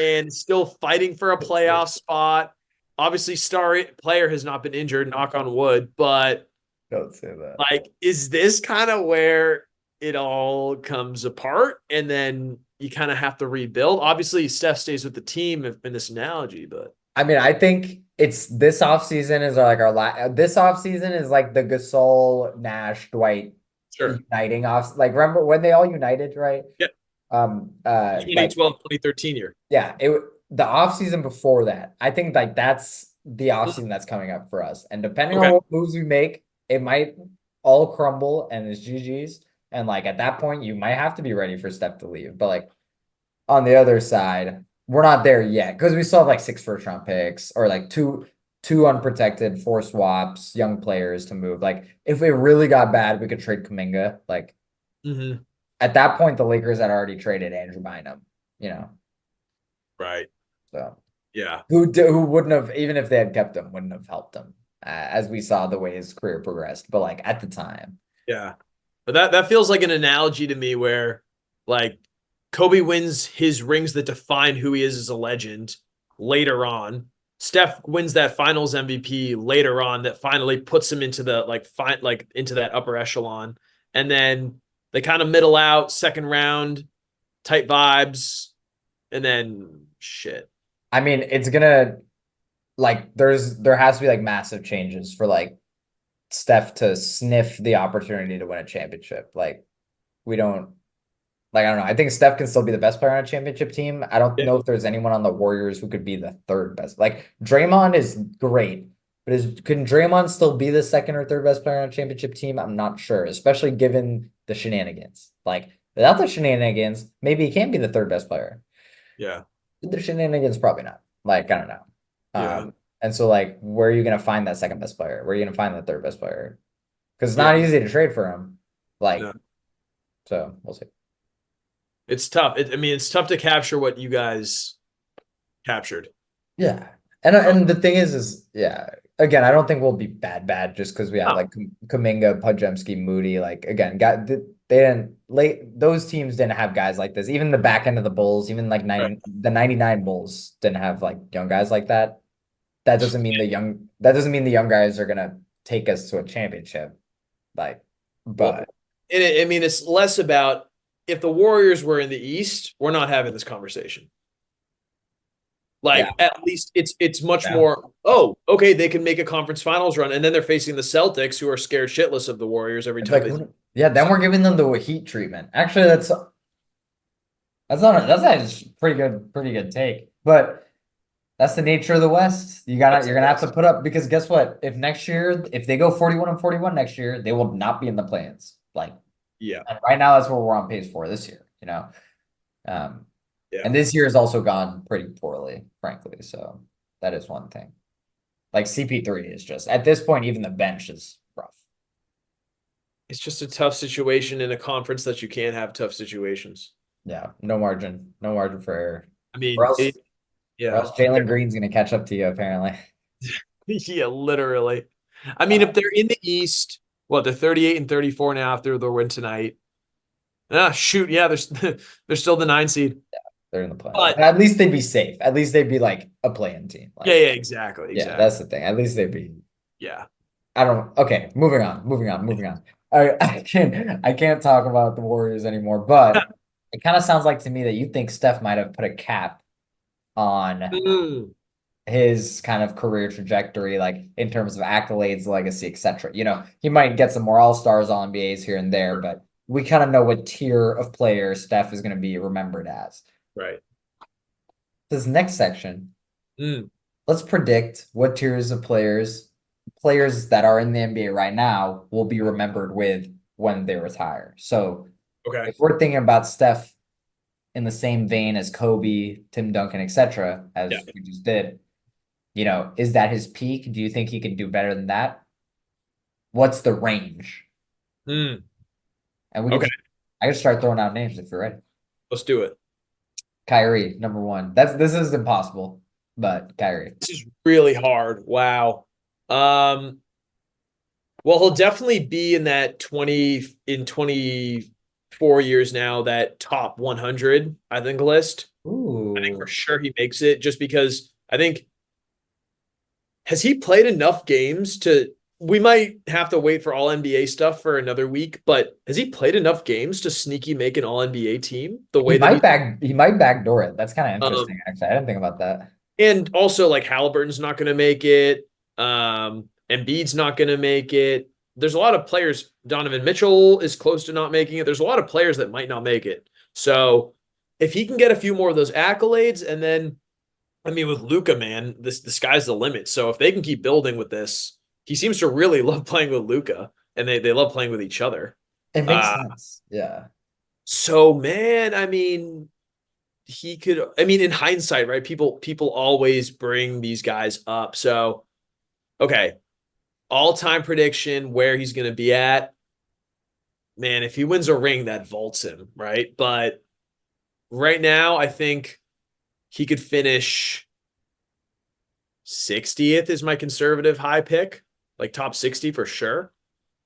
and still fighting for a playoff spot. Obviously, star player has not been injured, knock on wood, but Don't say that. like, is this kind of where it all comes apart and then you kind of have to rebuild? Obviously, Steph stays with the team in this analogy, but I mean, I think it's this offseason is like this offseason is like the Gasol, Nash, Dwight sure. uniting off. Like remember when they all united, right? Yeah. Like 2012, 2013 year. yeah, the offseason before that. I think like that's the offseason that's coming up for us. And depending on Okay. what moves we make, it might all crumble and it's GG's. And like at that point, you might have to be ready for Steph to leave. But like on the other side, we're not there yet because we still have like 6 first round picks or like two unprotected, four swaps, young players to move. Like if it really got bad, we could trade Kuminga. Like Hmm. at that point, the Lakers had already traded Andrew Bynum, you know. Right. So Yeah. who wouldn't have, even if they had kept him, wouldn't have helped him, as we saw the way his career progressed. But like at the time, Yeah. But that feels like an analogy to me where like Kobe wins his rings that define who he is as a legend later on. Steph wins that finals MVP later on that finally puts him into the like into that upper echelon. And then they kind of middle out second round type vibes and then shit. I mean, it's gonna like there has to be like massive changes for like Steph to sniff the opportunity to win a championship. Like we don't like I don't know. I think Steph can still be the best player on a championship team. I don't Yeah. know if there's anyone on the Warriors who could be the third best. Like Draymond is great, but can Draymond still be the second or third best player on a championship team? I'm not sure, especially given the shenanigans. Like without the shenanigans, maybe he can be the third best player. Yeah. With the shenanigans, probably not. Like I don't know. Yeah. And so like where are you gonna find that second best player? Where are you gonna find the third best player? Because it's Yeah. not easy to trade for him. Like, No. so we'll see. It's tough. I mean, it's tough to capture what you guys captured. Yeah. Um, And the thing is yeah. Again, I don't think we'll be bad just because we have no. like Kuminga, Podziemski, Moody. Like again, they didn't late those teams didn't have guys like this. Even the back end of the Bulls, even like Right. 99 Bulls didn't have like young guys like that. That doesn't mean the young guys are gonna take us to a championship. Like, Well, but I mean, it's less about if the Warriors were in the East, we're not having this conversation. yeah, Like, at least it's much yeah. more, oh, okay, they can make a conference finals run, and then they're facing the Celtics, who are scared shitless of the Warriors every It's time like, they. yeah, then we're giving them the heat treatment. Actually, that's not a pretty good take. But that's the nature of the West. That's You're the gonna have to West. put up because guess what? If they go 41 and 41 next year, they will not be in the plans. Like, Yeah, and right now that's what we're on pace for this year, you know. Um, yeah. and this year has also gone pretty poorly, frankly. So that is one thing. Like CP3 is just at this point, even the bench is rough. It's just a tough situation in a conference that you can't have tough situations. Yeah, no margin for error. I Or mean, else, or yeah, else Jalen Green's gonna catch up to you apparently. yeah, literally. I mean, Uh, if they're in the East, what, they're 38 and 34 now after the win tonight. Ah, shoot, yeah, they're still the 9 seed. they're in the play. But At least they'd be safe. At least they'd be like a playing team. yeah, Like, yeah, exactly, yeah, exactly. that's the thing. At least they'd be. Yeah. I don't. Okay, moving on. I can't talk about the Warriors anymore. But it kind of sounds like to me that you think Steph might have put a cap on Mm, his kind of career trajectory, like in terms of accolades, legacy, etc. You know, he might get some more All Stars, All NBAs here and there, but we kind of know what tier of player Steph is going to be remembered as. right. This next section, Mm, let's predict what tiers of players that are in the NBA right now will be remembered with when they retire. So okay. if we're thinking about Steph in the same vein as Kobe, Tim Duncan, etc., Yeah. as we just did, you know, is that his peak? Do you think he can do better than that? What's the range? Mm, And we okay. could, I could start throwing out names if you're ready. Let's do it. Kyrie, number one. This is impossible, but Kyrie. This is really hard. Wow. Um, well, he'll definitely be in that 24 years now, that top 100, I think, list. I think for Ooh, sure he makes it just because I think has he played enough games to we might have to wait for all NBA stuff for another week, but has he played enough games to sneaky make an all NBA team the way that he might backdoor it. That's kind of um interesting, actually. I didn't think about that. and also like Halliburton's not going to make it. Embiid's not going to make it. There's a lot of players. Donovan Mitchell is close to not making it. There's a lot of players that might not make it. So if he can get a few more of those accolades, and then I mean with Luca, man, the sky's the limit. So if they can keep building with this, he seems to really love playing with Luca, and they love playing with each other. It makes Uh, sense. Yeah. so man, I mean, he could. I mean, in hindsight, right? People always bring these guys up. So Okay, all-time prediction where he's going to be at. Man, if he wins a ring, that vaults him, right? But right now, I think he could finish 60th is my conservative high pick, like top 60 for sure.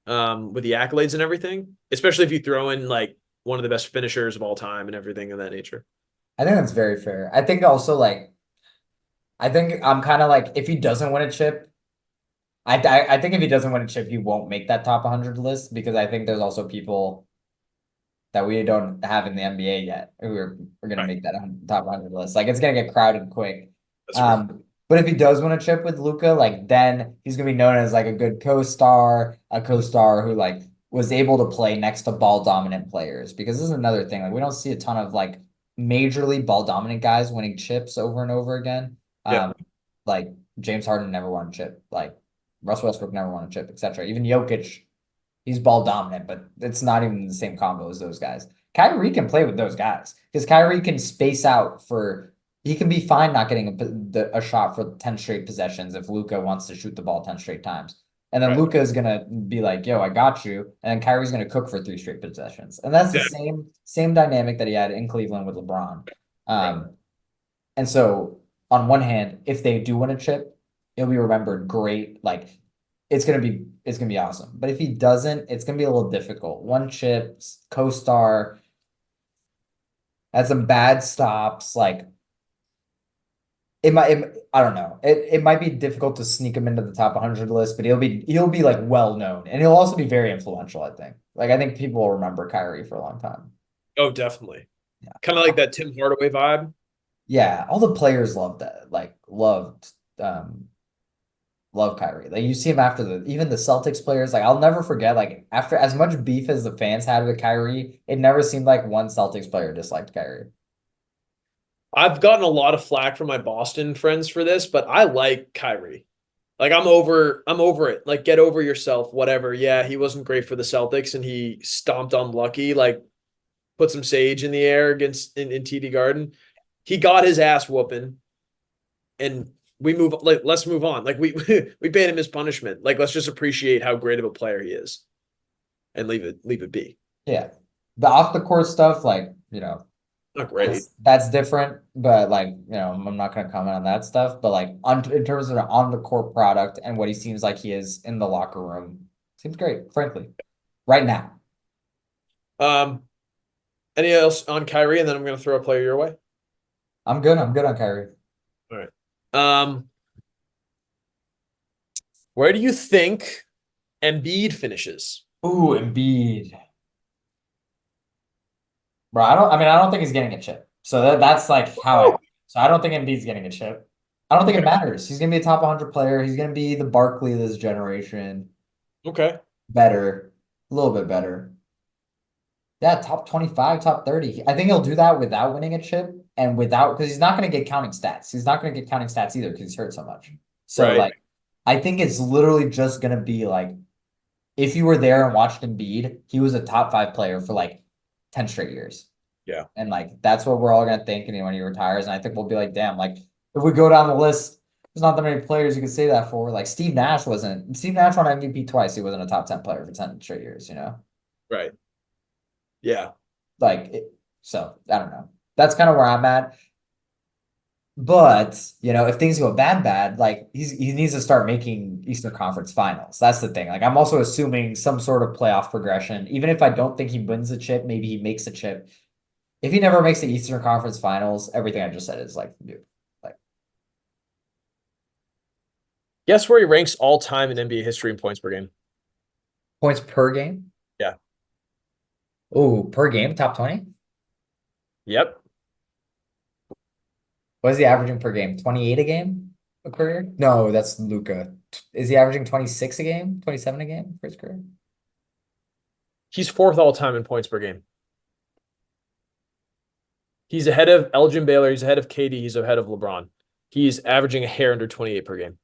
With the accolades and everything, especially if you throw in like one of the best finishers of all time and everything of that nature. I think that's very fair. I think also like I think I'm kind of like if he doesn't win a chip, I think if he doesn't win a chip, he won't make that top 100 list because I think there's also people that we don't have in the NBA yet who are going to Right. make that top 100 list. Like it's going to get crowded quick. That's true. But if he does win a chip with Luca, like then he's going to be known as like a good co-star, a co-star who like was able to play next to ball dominant players. Because this is another thing. Like we don't see a ton of like majorly ball dominant guys winning chips over and over again. Yeah. Like James Harden never won a chip. Like Russell Westbrook never won a chip, etc. Even Jokic, he's ball dominant, but it's not even the same combo as those guys. Kyrie can play with those guys because Kyrie can space out for. He can be fine not getting a shot for 10 straight possessions if Luca wants to shoot the ball 10 straight times. And then Right. Luca is gonna be like, "Yo, I got you," and then Kyrie's gonna cook for 3 straight possessions, and that's the Yeah. same dynamic that he had in Cleveland with LeBron. Right. Um, and so on one hand, if they do win a chip, it'll be remembered great. Like it's gonna be awesome. But if he doesn't, it's gonna be a little difficult. One chip, co-star, had some bad stops. Like I don't know. It might be difficult to sneak him into the top 100 list, but he'll be like well known, and he'll also be very influential. I think. Like I think people will remember Kyrie for a long time. Oh, definitely. Yeah. Kind of like that Tim Hardaway vibe. Yeah, all the players loved that. Like love Kyrie. Like you see him after even the Celtics players. Like I'll never forget. Like after as much beef as the fans had with Kyrie, it never seemed like one Celtics player disliked Kyrie. I've gotten a lot of flack from my Boston friends for this, but I like Kyrie. Like I'm over it. Like get over yourself, whatever. Yeah, he wasn't great for the Celtics and he stomped on Lucky, like put some sage in the air against in TD Garden. He got his ass whooping and we move like let's move on. Like we we paid him his punishment. Like let's just appreciate how great of a player he is and leave it be. Yeah, the off the court stuff, like Not great. that's different. But like I'm not gonna comment on that stuff. But like in terms of the on the court product and what he seems like he is in the locker room, seems great. Frankly, right now, Um, any else on Kyrie, and then I'm gonna throw a player your way. I'm good. I'm good on Kyrie. All right. Where do you think Embiid finishes? Ooh, Embiid. Bro, I don't think he's getting a chip. So that's like how I. Oh, So I don't think Embiid's getting a chip. I don't think okay. it matters. He's gonna be a top 100 player. He's gonna be the Barkley of this generation. Okay. Better, a little bit better. Yeah, top 25, top 30. I think he'll do that without winning a chip and without because he's not gonna get counting stats. He's not gonna get counting stats either because he's hurt so much. So Right. like, I think it's literally just gonna be like if you were there and watched Embiid, he was a top 5 player for like 10 straight years. Yeah. And like that's what we're all gonna think when he retires. And I think we'll be like, damn, like if we go down the list, there's not that many players you could say that for. Like Steve Nash won MVP twice. He wasn't a top 10 player for 10 straight years. Right. Yeah. Like so I don't know. That's kind of where I'm at. But if things go bad, like he needs to start making Eastern Conference Finals. That's the thing. Like I'm also assuming some sort of playoff progression. Even if I don't think he wins the chip, maybe he makes a chip. If he never makes the Eastern Conference Finals, everything I just said is like new. Like Guess where he ranks all time in NBA history in points per game? points per game. Yeah. Oh, per game, top 20. Yep. What is he averaging per game? 28 a game a career? No, that's Luca. Is he averaging 26 a game? 27 a game for his career? He's fourth all time in points per game. He's ahead of Elgin Baylor. He's ahead of KD. He's ahead of LeBron. He's averaging a hair under 28 per game.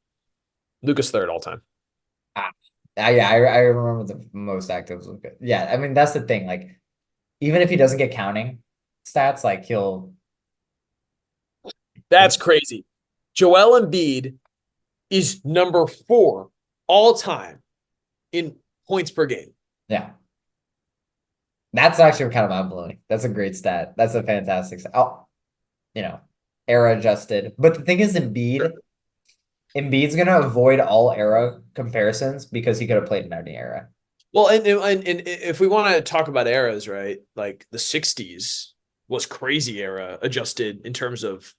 Luca's third all time. Ah, yeah, I remember the most active Luca. Yeah, I mean that's the thing. Like even if he doesn't get counting stats, like he'll That's crazy. Joel Embiid is number 4 all time in points per game. Yeah. That's actually kind of mind-blowing. That's a great stat. That's a fantastic stat. Oh, you know, era adjusted. But the thing is, Embiid's gonna avoid all era comparisons because he could have played in any era. Well, and if we want to talk about eras, right? Like the 60s was crazy era adjusted in terms of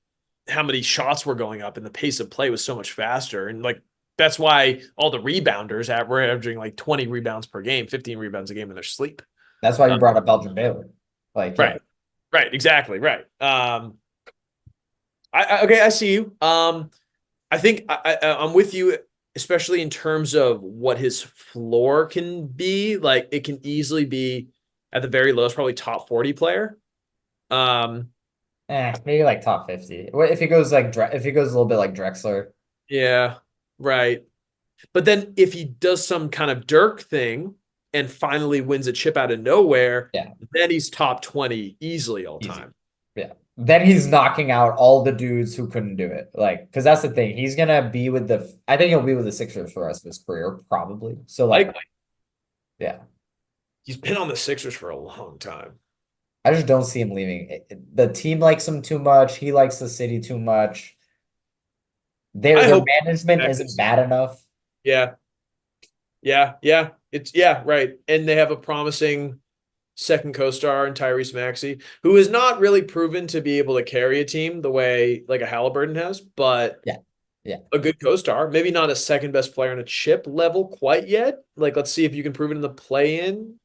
how many shots were going up and the pace of play was so much faster. And like that's why all the rebounders were averaging like 20 rebounds per game, 15 rebounds a game in their sleep. That's why you Uh, brought up Belgian Baylor. Like, yeah, right. Right. Exactly. Right. Okay, I see you. I think I'm with you, especially in terms of what his floor can be. Like it can easily be at the very lowest, probably top 40 player. Um, maybe like top 50. If he goes like if he goes a little bit like Drexler. yeah, right. But then if he does some kind of Dirk thing and finally wins a chip out of nowhere, Yeah, then he's top 20 easily all easy. time. Yeah. Then he's knocking out all the dudes who couldn't do it. Like, because that's the thing. He's gonna be with I think he'll be with the Sixers for the rest of his career, probably. So like, Likely. yeah. He's been on the Sixers for a long time. I just don't see him leaving. The team likes him too much. He likes the city too much. I Their hope management back isn't this. bad enough. Yeah. Yeah. Yeah. It's yeah, right. And they have a promising second co-star in Tyrese Maxey, who has not really proven to be able to carry a team the way like a Halliburton has, but Yeah. Yeah. a good co-star. Maybe not a second best player on a chip level quite yet. Like, let's see if you can prove it in the play-in.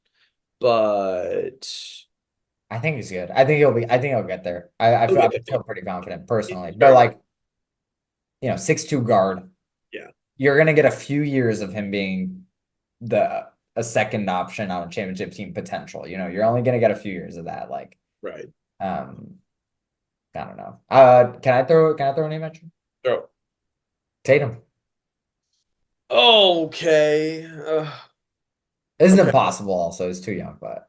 But I think he's good. I think he'll get there. I okay, feel pretty confident personally. But very good. like, 6'2" guard, Yeah, you're gonna get a few years of him being the a second option on a championship team potential. You're only gonna get a few years of that. Like, right. um, I don't know. Can I throw a name at you? So, Tatum. okay. Isn't Okay. impossible also, he's too young, but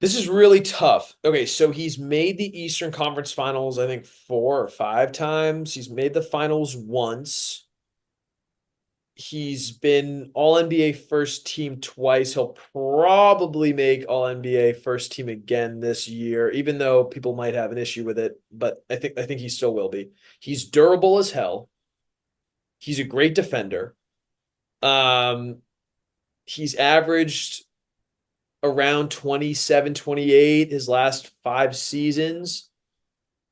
This is really tough. Okay, so he's made the Eastern Conference Finals, I think 4 or 5 times. He's made the finals once. He's been all NBA first team twice. He'll probably make all NBA first team again this year, even though people might have an issue with it. But I think he still will be. He's durable as hell. He's a great defender. Um, he's averaged around 27, 28 his last 5 seasons.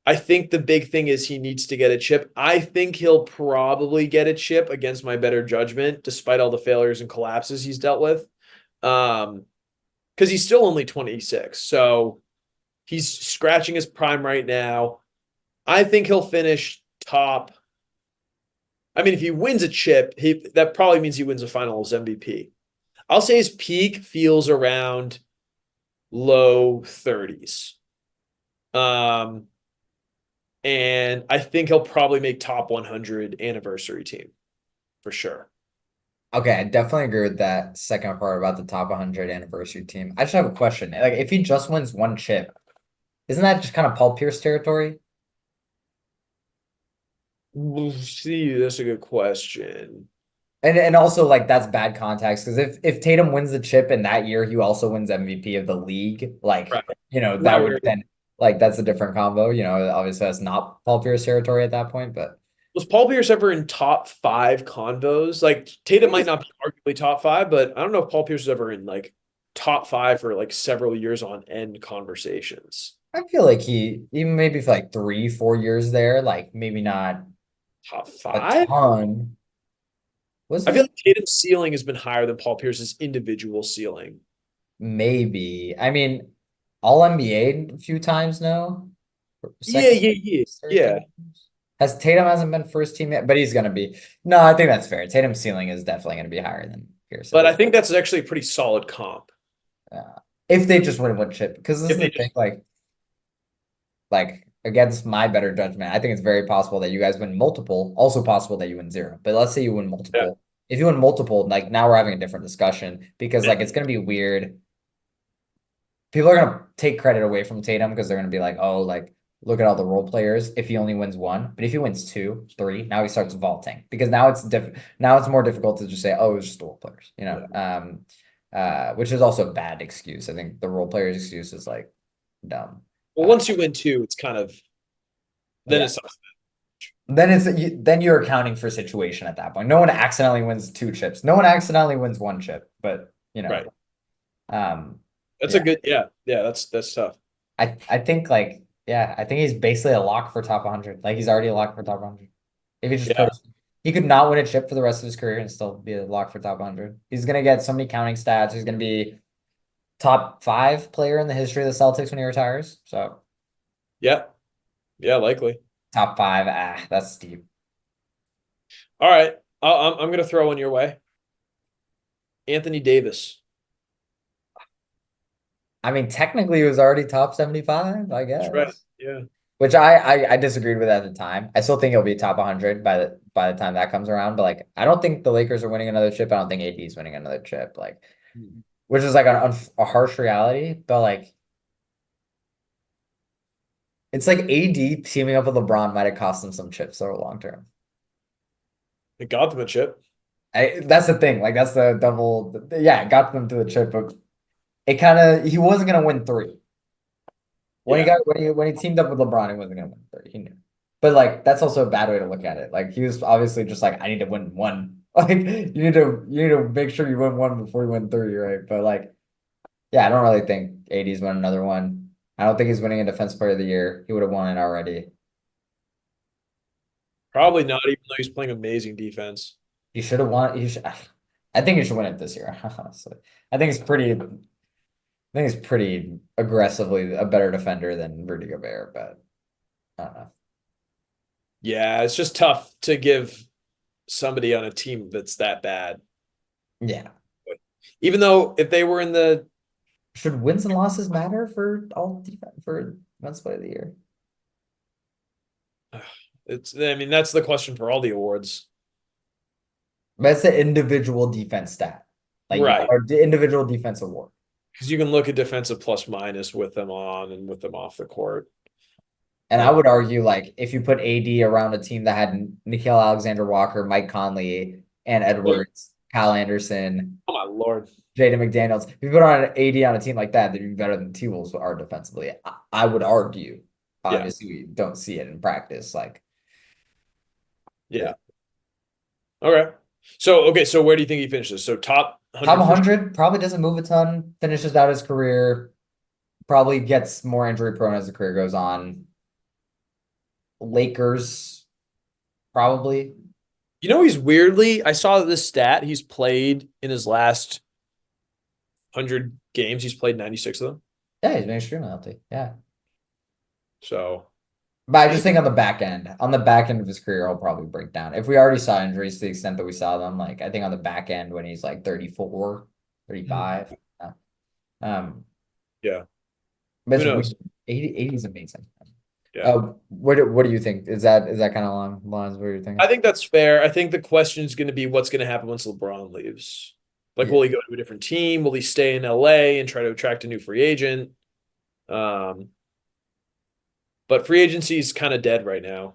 I think the big thing is he needs to get a chip. I think he'll probably get a chip against my better judgment, despite all the failures and collapses he's dealt with. Because he's still only 26. So he's scratching his prime right now. I think he'll finish top. I mean, if he wins a chip, that probably means he wins a finals MVP. I'll say his peak feels around low 30s. Um, and I think he'll probably make top 100 anniversary team for sure. okay, I definitely agree with that second part about the top 100 anniversary team. I just have a question. Like, if he just wins one chip, isn't that just kind of Paul Pierce territory? We'll see, that's a good question. And also like that's bad context because if Tatum wins the chip in that year, he also wins MVP of the league. Like, Right. that Right, would right. then like that's a different combo. Obviously that's not Paul Pierce territory at that point, but Was Paul Pierce ever in top 5 convos? Like I Tatum think might not be arguably top 5, but I don't know if Paul Pierce was ever in like top 5 for like several years on end conversations. I feel like he even maybe for like 3, 4 years there, like maybe not Top a 5? ton. Was I feel he? like Tatum's ceiling has been higher than Paul Pierce's individual ceiling. Maybe. I mean, all NBA a few times now. Yeah, Second, yeah, yeah, third yeah. team. Has Tatum hasn't been first team yet, but he's gonna be. No, I think that's fair. Tatum's ceiling is definitely gonna be higher than But I Pierce's. think that's actually a pretty solid comp. If they just win one chip, because this is If the they thing, just like against my better judgment, I think it's very possible that you guys win multiple. Also possible that you win zero. But let's say you win yeah, multiple. If you win multiple, like now we're having a different discussion because yeah, like it's gonna be weird. People are gonna take credit away from Tatum because they're gonna be like, oh, like look at all the role players if he only wins one. But if he wins two, three, now he starts vaulting because now it's more difficult to just say, oh, it's just role players, you know. Yeah. Which is also a bad excuse. I think the role players excuse is like dumb. Well, once you win two, it's kind of then Yeah. it's Then you're accounting for situation at that point. No one accidentally wins two chips. No one accidentally wins one chip, but you know, right. um, That's a yeah. good yeah. That's tough. I think like yeah, I think he's basically a lock for top 100. Like he's already a lock for top 100. If he just Yeah. plays, he could not win a chip for the rest of his career and still be a lock for top 100. He's gonna get so many counting stats. He's gonna be top five player in the history of the Celtics when he retires. So Yeah. Yeah. Likely. top five, that's steep. All right. I'm gonna throw one your way. Anthony Davis. I mean, technically, he was already top 75, I That's right. guess. Yeah. Which I disagreed with at the time. I still think he'll be top 100 by the time that comes around. But like, I don't think the Lakers are winning another chip. I don't think AD is winning another chip. Like, which is like a harsh reality. But like, it's like AD teaming up with LeBron might have cost them some chips over long term. It got them a chip. That's the thing. Like, that's the double. Yeah, it got them to the chip, but it kind of he wasn't gonna win three. Yeah. When he teamed up with LeBron, he wasn't gonna win 30. He knew. But like that's also a bad way to look at it. Like he was obviously just like, I need to win one. Like you need to make sure you win one before you win three, right? But like, yeah, I don't really think AD's won another one. I don't think he's winning a defense player of the year. He would have won it already. Probably not, even though he's playing amazing defense. He should have won. I think he should win it this year, honestly. I think he's pretty aggressively a better defender than Rudy Gobert, but I don't know. Yeah, it's just tough to give somebody on a team that's that bad. Yeah. Even though if they were in the Should wins and losses matter for all defense for defense player of the year? it's I mean, that's the question for all the awards. That's the individual defense stat, like Right. or the individual defense award. Because you can look at defensive plus minus with them on and with them off the court. And I Uh, would argue, like, if you put AD around a team that had Nickeil Alexander-Walker, Mike Conley, and oh, Edwards, Kyle Anderson, oh my lord. Jaden McDaniels, if you put on an AD on a team like that, they'd be better than T-Wolves are defensively. I would argue. Yeah. Obviously, we don't see it in practice. Like, yeah. Yeah. Okay. So where do you think he finishes? So top Top 100 for 100 probably doesn't move a ton, finishes out his career, probably gets more injury prone as the career goes on. Lakers, probably. You know, he's weirdly, I saw this stat. He's played in his last 100 games, he's played 96 of them. Yeah, he's been extremely healthy. Yeah. So But I just maybe, think on the back end of his career, he'll probably break down. If we already saw injuries to the extent that we saw them, like I think on the back end when he's like 34, 35. Um, yeah, but who it's weird. knows? 80 is amazing. Yeah. What do you think? Is that kind of along the lines of what you're I thinking? think that's fair. I think the question is going to be what's going to happen once LeBron leaves. Like, Yeah. will he go to a different team? Will he stay in LA and try to attract a new free agent? Um, but free agency is kind of dead right now.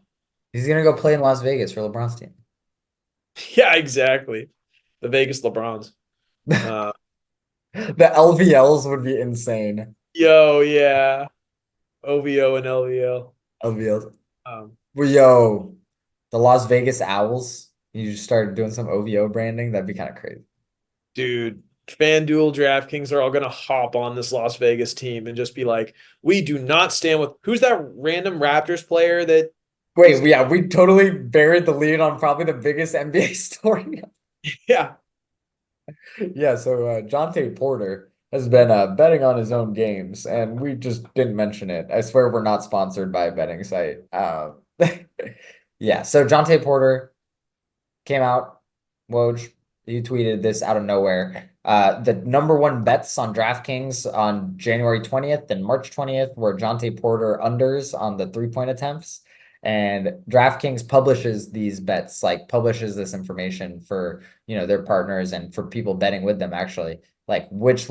He's gonna go play in Las Vegas for LeBron's team. Yeah, exactly. The Vegas LeBrons. Uh, The LVLs would be insane. yeah. OVO and LVL. LVLs. Um, Well, yo, the Las Vegas Owls. You just started doing some OVO branding. That'd be kind of crazy. dude, FanDuel, DraftKings are all gonna hop on this Las Vegas team and just be like, we do not stand with who's that random Raptors player that is Wait, yeah, we totally buried the lead on probably the biggest NBA story. yeah. Yeah, so Jonte Porter has been betting on his own games, and we just didn't mention it. I swear we're not sponsored by a betting site. Yeah, so Jonte Porter came out, Woj, you tweeted this out of nowhere. The number one bets on DraftKings on January 20th and March 20th were Jonte Porter unders on the 3-point attempts. And DraftKings publishes these bets, like publishes this information for, their partners and for people betting with them actually, like which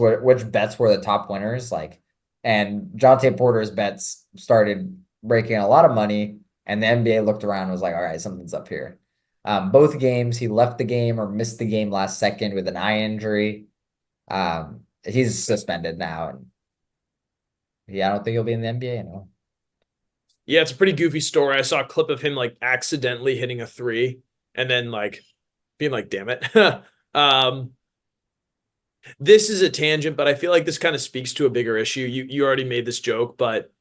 bets were the top winners, like, and Jonte Porter's bets started breaking a lot of money, and the NBA looked around and was like, all right, something's up here. Both games, he left the game or missed the game last second with an eye injury. He's suspended now, and yeah, I don't think he'll be in the NBA anymore. Yeah, it's a pretty goofy story. I saw a clip of him like accidentally hitting a three and then like being like, damn it. um, this is a tangent, but I feel like this kind of speaks to a bigger issue. You already made this joke, but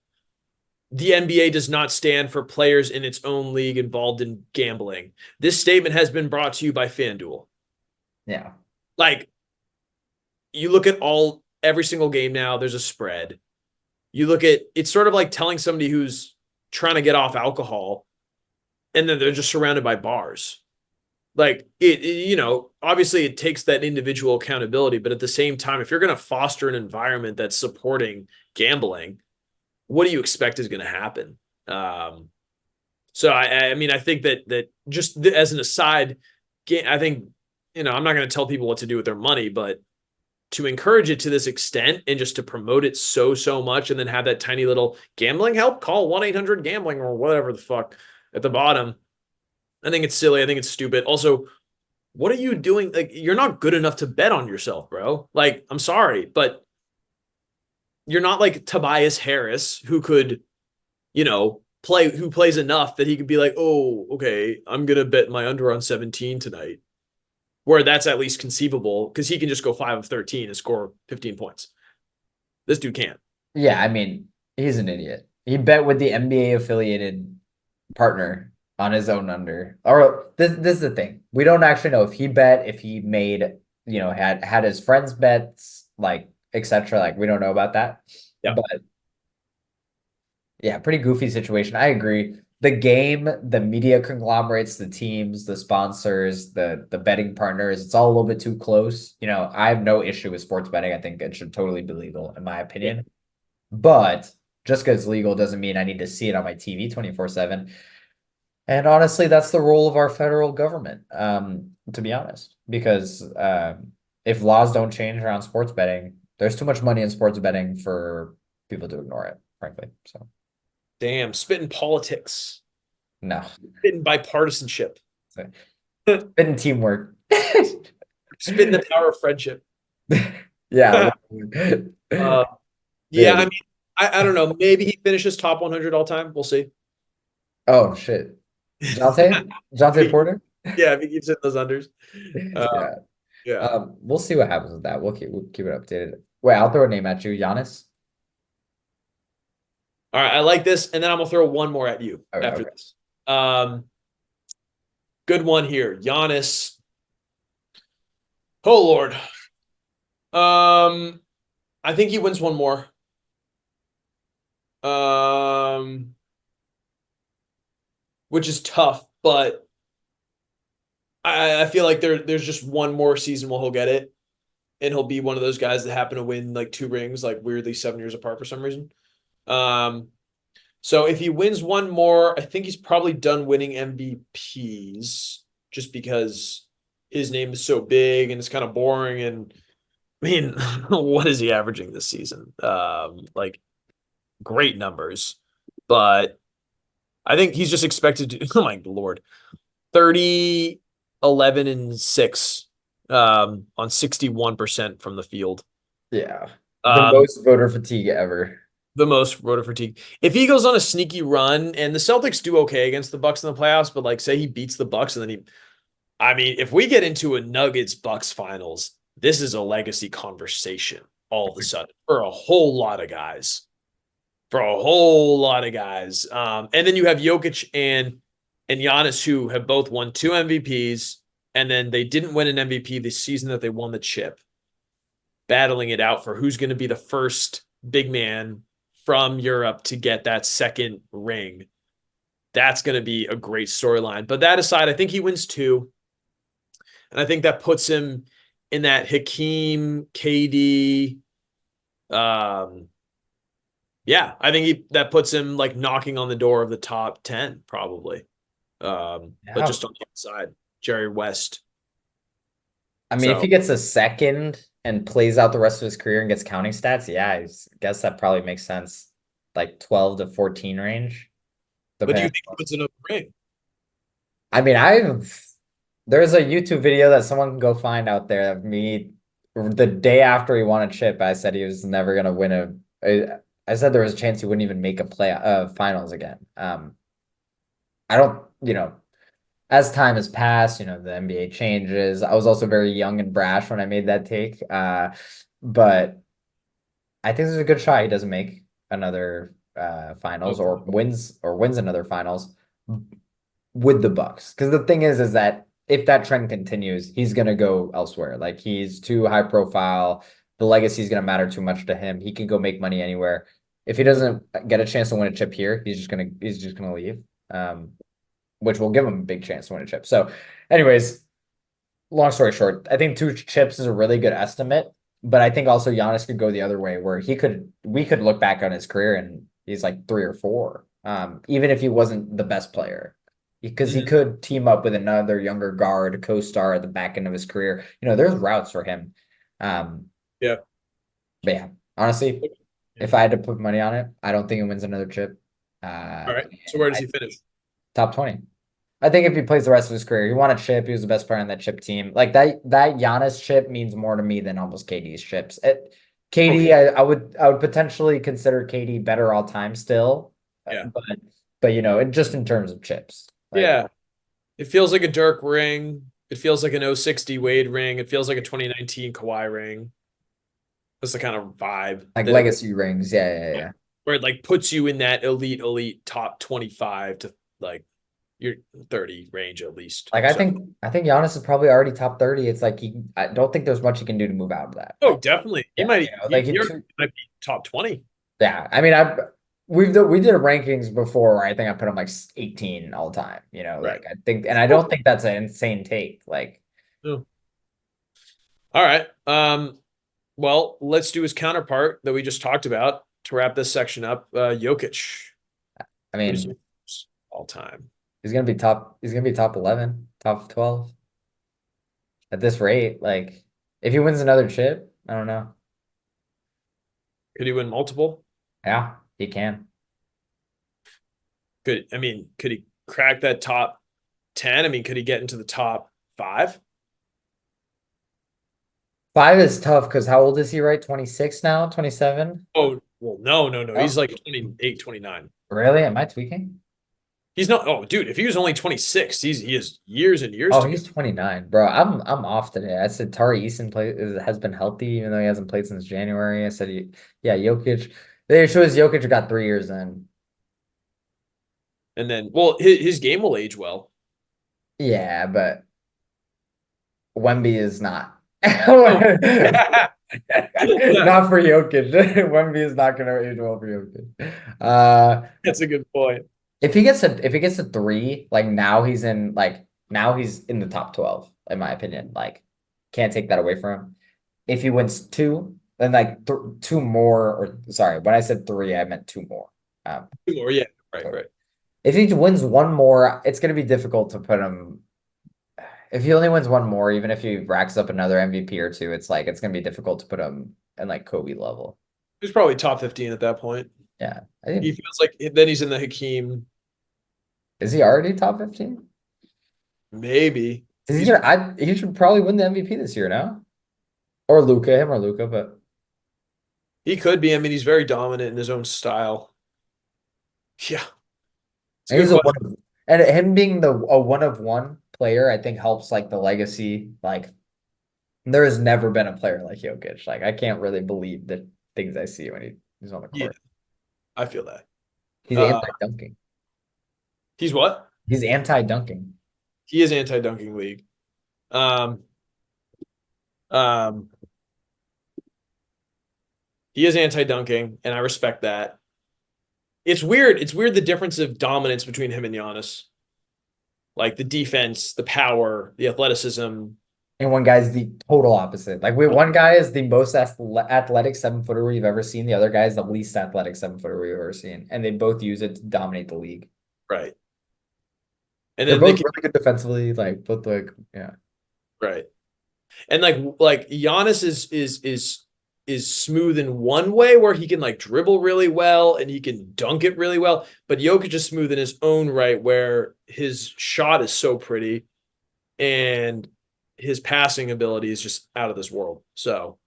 the NBA does not stand for players in its own league involved in gambling. This statement has been brought to you by FanDuel. Yeah. Like you look at all every single game now, there's a spread. You look at it's sort of like telling somebody who's trying to get off alcohol and then they're just surrounded by bars. Like obviously it takes that individual accountability, but at the same time, if you're going to foster an environment that's supporting gambling, what do you expect is going to happen? So I mean, I think that just as an aside, I think I'm not going to tell people what to do with their money, but to encourage it to this extent and just to promote it so much, and then have that tiny little gambling help, call 1-800-gambling or whatever the fuck at the bottom. I think it's silly. I think it's stupid. Also, what are you doing? Like, you're not good enough to bet on yourself, bro. Like, I'm sorry, but you're not like Tobias Harris who could, who plays enough that he could be like, oh, okay, I'm gonna bet my under on 17 tonight. Where that's at least conceivable because he can just go 5 of 13 and score 15 points. This dude can't. Yeah, I mean, he's an idiot. He bet with the NBA affiliated partner on his own under. Or this is the thing. We don't actually know if he bet, if he made, had his friends bets, like etc. Like we don't know about that. Yeah. But yeah, pretty goofy situation. I agree. The game, the media conglomerates, the teams, the sponsors, the betting partners, it's all a little bit too close. I have no issue with sports betting. I think it should totally be legal, in my Yeah. opinion. But just because it's legal doesn't mean I need to see it on my TV 24/7. And honestly, that's the role of our federal government, to be honest. Because if laws don't change around sports betting, there's too much money in sports betting for people to ignore it, frankly. So Damn. Spitting politics, no. spitting bipartisanship, So, been teamwork. spitting the power of friendship. Yeah. uh, yeah. I Dude. mean, I don't know. Maybe he finishes top 100 all time. We'll see. Oh shit. Jonte Porter? Yeah, if he keeps hitting those unders. Yeah. Yeah. We'll see what happens with that. We'll keep it updated. Wait, I'll throw a name at you. Giannis? All right. I like this. And then I'm going to throw one more at you Okay, after okay. this. Um, Good one here. Giannis. Oh, Lord. Um, I think he wins one more. Um, which is tough, but I feel like there's just one more season where he'll get it, and he'll be one of those guys that happen to win like two rings, like weirdly 7 years apart for some reason. Um, so if he wins one more, I think he's probably done winning MVPs just because his name is so big and it's kind of boring. And I mean, what is he averaging this season? Like great numbers, but I think he's just expected to, oh my Lord, 30, 11, and 6 on 61% from the field. Yeah. The Um, most voter fatigue ever. the most rotor fatigue. If he goes on a sneaky run, and the Celtics do okay against the Bucks in the playoffs, but like say he beats the Bucks and then I mean, if we get into a Nuggets Bucks finals, this is a legacy conversation all of a sudden for a whole lot of guys. For a whole lot of guys. And then you have Jokic and Giannis who have both won two MVPs, and then they didn't win an MVP the season that they won the chip, battling it out for who's going to be the first big man from Europe to get that second ring. That's going to be a great storyline. But that aside, I think he wins two. And I think that puts him in that Hakeem, KD. Yeah, I think that puts him like knocking on the door of the top 10, probably. But Yeah. just on the outside, Jerry West. I mean, if he So gets a second and plays out the rest of his career and gets counting stats, yeah, I guess that probably makes sense. Like 12 to 14 range. But do you depending. think he wins another ring? I mean, there's a YouTube video that someone can go find out there of me the day after he won a chip. I said he was never gonna win I said there was a chance he wouldn't even make a play finals again. I don't, as time has passed, the NBA changes. I was also very young and brash when I made that take. But I think there's a good shot he doesn't make another finals Okay. or wins another finals with the Bucks. Because the thing is that if that trend continues, he's gonna go elsewhere. Like he's too high profile. The legacy is gonna matter too much to him. He can go make money anywhere. If he doesn't get a chance to win a chip here, he's just gonna leave. Which will give him a big chance to win a chip. So, anyways, long story short, I think two chips is a really good estimate, but I think also Giannis could go the other way where we could look back on his career and he's like 3 or 4. Even if he wasn't the best player. Because he Mhm. could team up with another younger guard, co-star at the back end of his career. There's routes for him. Um, Yeah. but yeah, honestly, Yeah. if I had to put money on it, I don't think he wins another chip. All right. So And where does he finish? top 20. I think if he plays the rest of his career, he won a chip. He was the best player on that chip team. Like that Giannis chip means more to me than almost KD's chips. KD, Okay. I would potentially consider KD better all time still, Yeah. but just in terms of chips, like Yeah. It feels like a Dirk ring. It feels like an 060 Wade ring. It feels like a 2019 Kawhi ring. That's the kind of vibe like that it legacy rings. Yeah, yeah, yeah. where it like puts you in that elite top 25 to like your 30 range at least. Like I So, think I think Giannis is probably already top 30. It's like I don't think there's much he can do to move out of that. oh, definitely. He Yeah, might like he already might be top 20. yeah. I mean, we did a rankings before where I think I put him like 18 all time. Right. Like I think, and I don't think that's an insane take. Like, Oh. All right. Well, let's do his counterpart that we just talked about to wrap this section up. Jokic. I What is mean, your all time? He's gonna be top 11, top 12 at this rate. Like, if he wins another chip, I don't know. Could he win multiple? Yeah, he can. Could he crack that top 10? I mean, could he get into the top five? 5 is tough because how old is he, right? 26 now, 27? Oh, well, no. He's Oh, like 28, 29. really? Am I tweaking? He's not. Oh, dude, if he was only 26, he has years and years Oh, to go. he's 29, bro. I'm off today. I said Tari Eason has been healthy, even though he hasn't played since January. I said, yeah, Jokic. The issue is Jokic got 3 years in. And then, well, his game will age well. Yeah, but Wemby is not. Oh, Not for Jokic. Wemby is not going to age well for Jokic. that's a good point. If he gets a 3, like now he's in the top 12, in my opinion. Like, can't take that away from him. If he wins 2, then like two more, or sorry, when I said 3, I meant 2 more. Two more, yeah, right, So right. if he wins one more, it's going to be difficult to put him. If he only wins one more, even if he racks up another MVP or two, it's like it's going to be difficult to put him in like Kobe level. He's probably top 15 at that point. Yeah, I He think feels like then he's in the Hakeem, is he already top 15? maybe. Is he He's gonna? He should probably win the MVP this year now, or Luca, him or Luca, but he could be. I mean, he's very dominant in his own style. Yeah, it's a and good he's a question. one and him being a one of one player, I think helps like the legacy. Like there has never been a player like Jokic. Like I can't really believe the things I see when he's on the Yeah, court. I feel that. He's Uh, anti-dunking. he's what? He's anti-dunking. He is anti-dunking league. Um, um, he is anti-dunking, and I respect that. It's weird. It's weird the difference of dominance between him and Giannis. Like the defense, the power, the athleticism. And one guy's the total opposite. Like one guy is the most athletic 7-footer we've ever seen. The other guy is the least athletic 7-footer we've ever seen. And they both use it to dominate the league. Right. And They're then they both can, really good defensively. Like both like yeah. right. And like Giannis is is smooth in one way where he can like dribble really well and he can dunk it really well, but Jokic is smooth in his own right where his shot is so pretty and his passing ability is just out of this world. So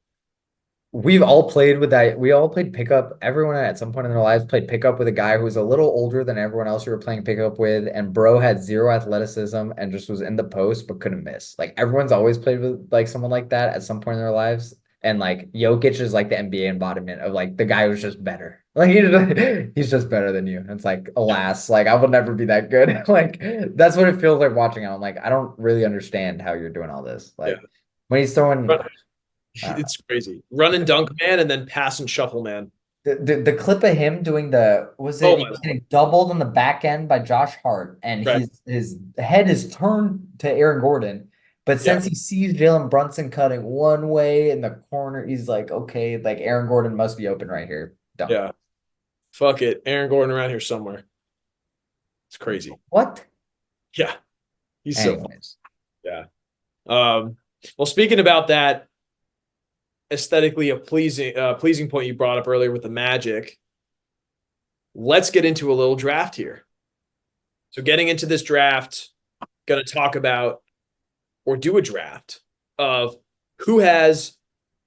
We've all played with that. We all played pickup. Everyone at some point in their lives played pickup with a guy who was a little older than everyone else you were playing pickup with. And bro had zero athleticism and just was in the post but couldn't miss. Like everyone's always played with like someone like that at some point in their lives. And like Jokic is like the NBA embodiment of like the guy who's just better. Like he's just better than you. And it's like, yeah, alas, like I will never be that good. Like that's what it feels like watching him. I'm like, I don't really understand how you're doing all this. yeah. Like when he's throwing, But I don't know. it's crazy. Run and dunk man and then pass and shuffle man. The clip of him doing the was it Oh he my was lord. getting doubled on the back end by Josh Hart and Right. his head is turned to Aaron Gordon, but Yeah. since he sees Jalen Brunson cutting one way in the corner, he's like, okay, like Aaron Gordon must be open right here. Dunk. Yeah. Fuck it. Aaron Gordon around here somewhere. It's crazy. What? Yeah. He's so fun. Anyways, Yeah. Well, speaking about that aesthetically a pleasing point you brought up earlier with the Magic, let's get into a little draft here. So getting into this draft, going to talk about or do a draft of who has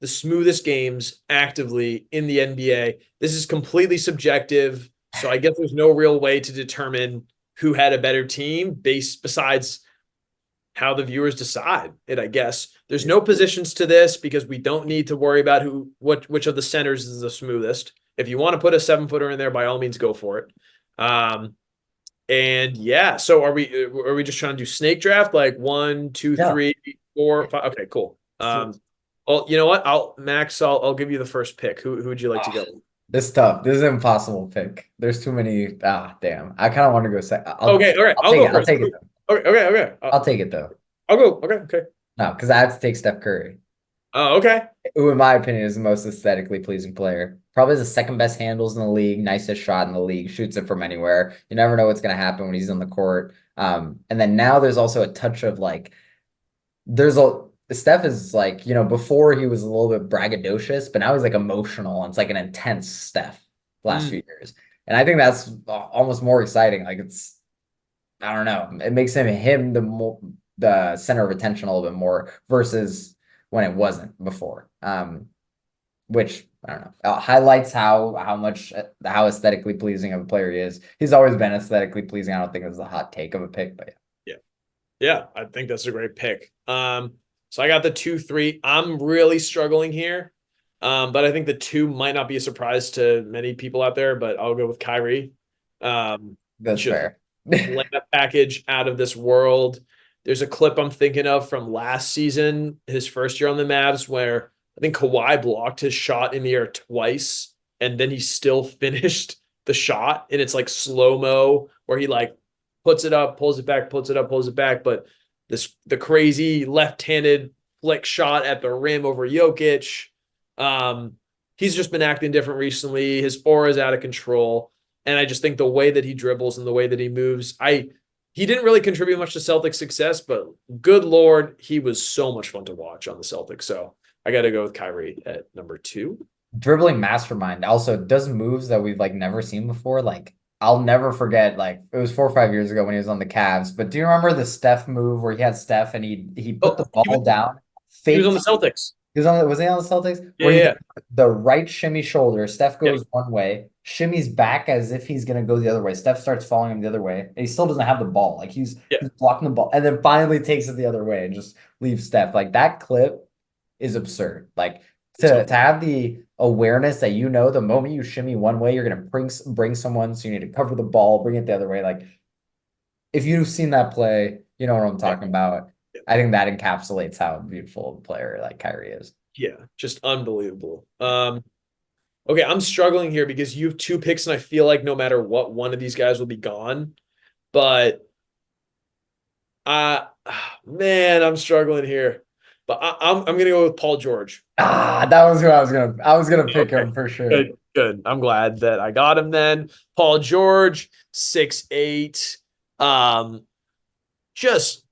the smoothest games actively in the NBA. This is completely subjective, so I guess there's no real way to determine who had a better team based besides how the viewers decide it, I guess. There's no positions to this because we don't need to worry about which of the centers is the smoothest. If you want to put a 7-footer in there, by all means, go for it. And yeah, so are we just trying to do snake draft like one, two, yeah. three, four, five? Okay, cool. Well, you know what? I'll give you the first pick. Who would you like to Ah, go? this is tough. This is an impossible pick. There's too many. Ah, damn. I kind of want to go second. Okay, all right, I'll I'll take go it. I'll first. take it though. Okay, okay, okay. I'll take it though. I'll go. Okay, okay. No, because I have to take Steph Curry, Okay. who, in my opinion, is the most aesthetically pleasing player. Probably the second best handles in the league, nicest shot in the league, shoots it from anywhere. You never know what's going to happen when he's on the court. And then now there's also a touch of like, there's a Steph is like, before he was a little bit braggadocious, but now he's like emotional. And it's like an intense Steph the last Mm, few years. And I think that's almost more exciting. Like I don't know. It makes him the center of attention a little bit more versus when it wasn't before. Which I don't know highlights how aesthetically pleasing of a player he is. He's always been aesthetically pleasing. I don't think it was a hot take of a pick, but yeah. Yeah, I think that's a great pick. So I got the 2-3. I'm really struggling here. But I think the two might not be a surprise to many people out there, but I'll go with Kyrie. that's Just fair. layup package out of this world. There's a clip I'm thinking of from last season, his first year on the Mavs, where I think Kawhi blocked his shot in the air twice, and then he still finished the shot, and it's like slow mo where he like puts it up, pulls it back, puts it up, pulls it back. But the crazy left-handed flick shot at the rim over Jokic. Um, he's just been acting different recently. His aura is out of control. And I just think the way that he dribbles and the way that he moves, he didn't really contribute much to Celtics success, but good Lord, he was so much fun to watch on the Celtics. So I got to go with Kyrie at number 2. Dribbling mastermind also does moves that we've like never seen before. Like I'll never forget, like it was 4 or 5 years ago when he was on the Cavs. But do you remember the Steph move where he had Steph and he put Oh, the ball down, he was on faked. the Celtics. Was he on the Celtics? Yeah, Where he yeah, did the right shimmy shoulder. Steph yeah, goes one way, shimmies back as if he's gonna go the other way. Steph starts following him the other way, and he still doesn't have the ball. Like yeah, he's blocking the ball, and then finally takes it the other way and just leaves Steph. Like that clip is absurd. Like it's to have the awareness that the moment you shimmy one way, you're gonna bring someone, so you need to cover the ball, bring it the other way. Like if you've seen that play, you know what I'm yeah, talking about. I think that encapsulates how beautiful of a player like Kyrie is. yeah, just unbelievable. Okay, I'm struggling here because you have two picks, and I feel like no matter what, one of these guys will be gone. But uh man, I'm struggling here. But I'm gonna go with Paul George. That was who I was gonna pick Okay. him for sure. Good, good. I'm glad that I got him then. Paul George, 6'8". Um, just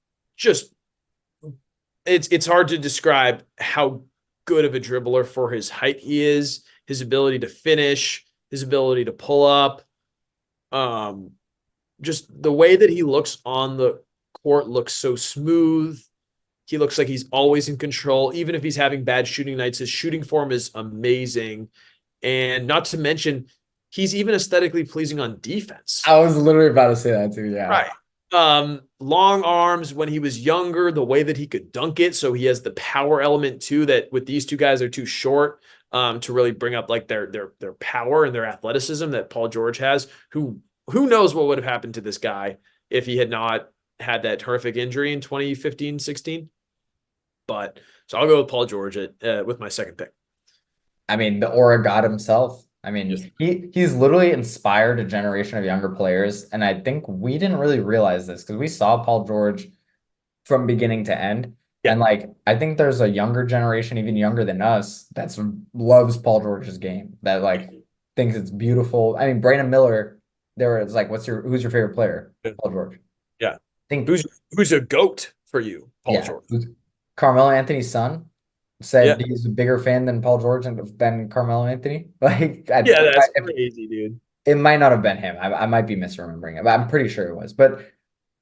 it's hard to describe how good of a dribbler for his height he is, his ability to finish, his ability to pull up. Um, just the way that he looks on the court looks so smooth. He looks like he's always in control. Even if he's having bad shooting nights, his shooting form is amazing. And not to mention, he's even aesthetically pleasing on defense. I was literally about to say that too. Yeah. Right. Long arms when he was younger, the way that he could dunk it. So he has the power element too, that with these two guys are too short to really bring up like their power and their athleticism that Paul George has. Who knows what would have happened to this guy if he had not had that horrific injury in 2015, 16. But so I'll go with Paul George with my second pick. I mean, the aura god himself. I Just mean, he's literally inspired a generation of younger players, and I think we didn't really realize this because we saw Paul George from beginning to end. yeah. And like, I think there's a younger generation, even younger than us, that's loves Paul George's game. That like thinks it's beautiful. I mean, Brandon Miller, there was like, who's your favorite player? Paul George. Yeah. I think, Who's a goat for you, Paul yeah, George? Carmelo Anthony's son Yeah. said he's a bigger fan than Paul George and than Carmelo Anthony. Like, Yeah, that's crazy, dude. it might not have been him. I might be misremembering it, but I'm pretty sure it was. But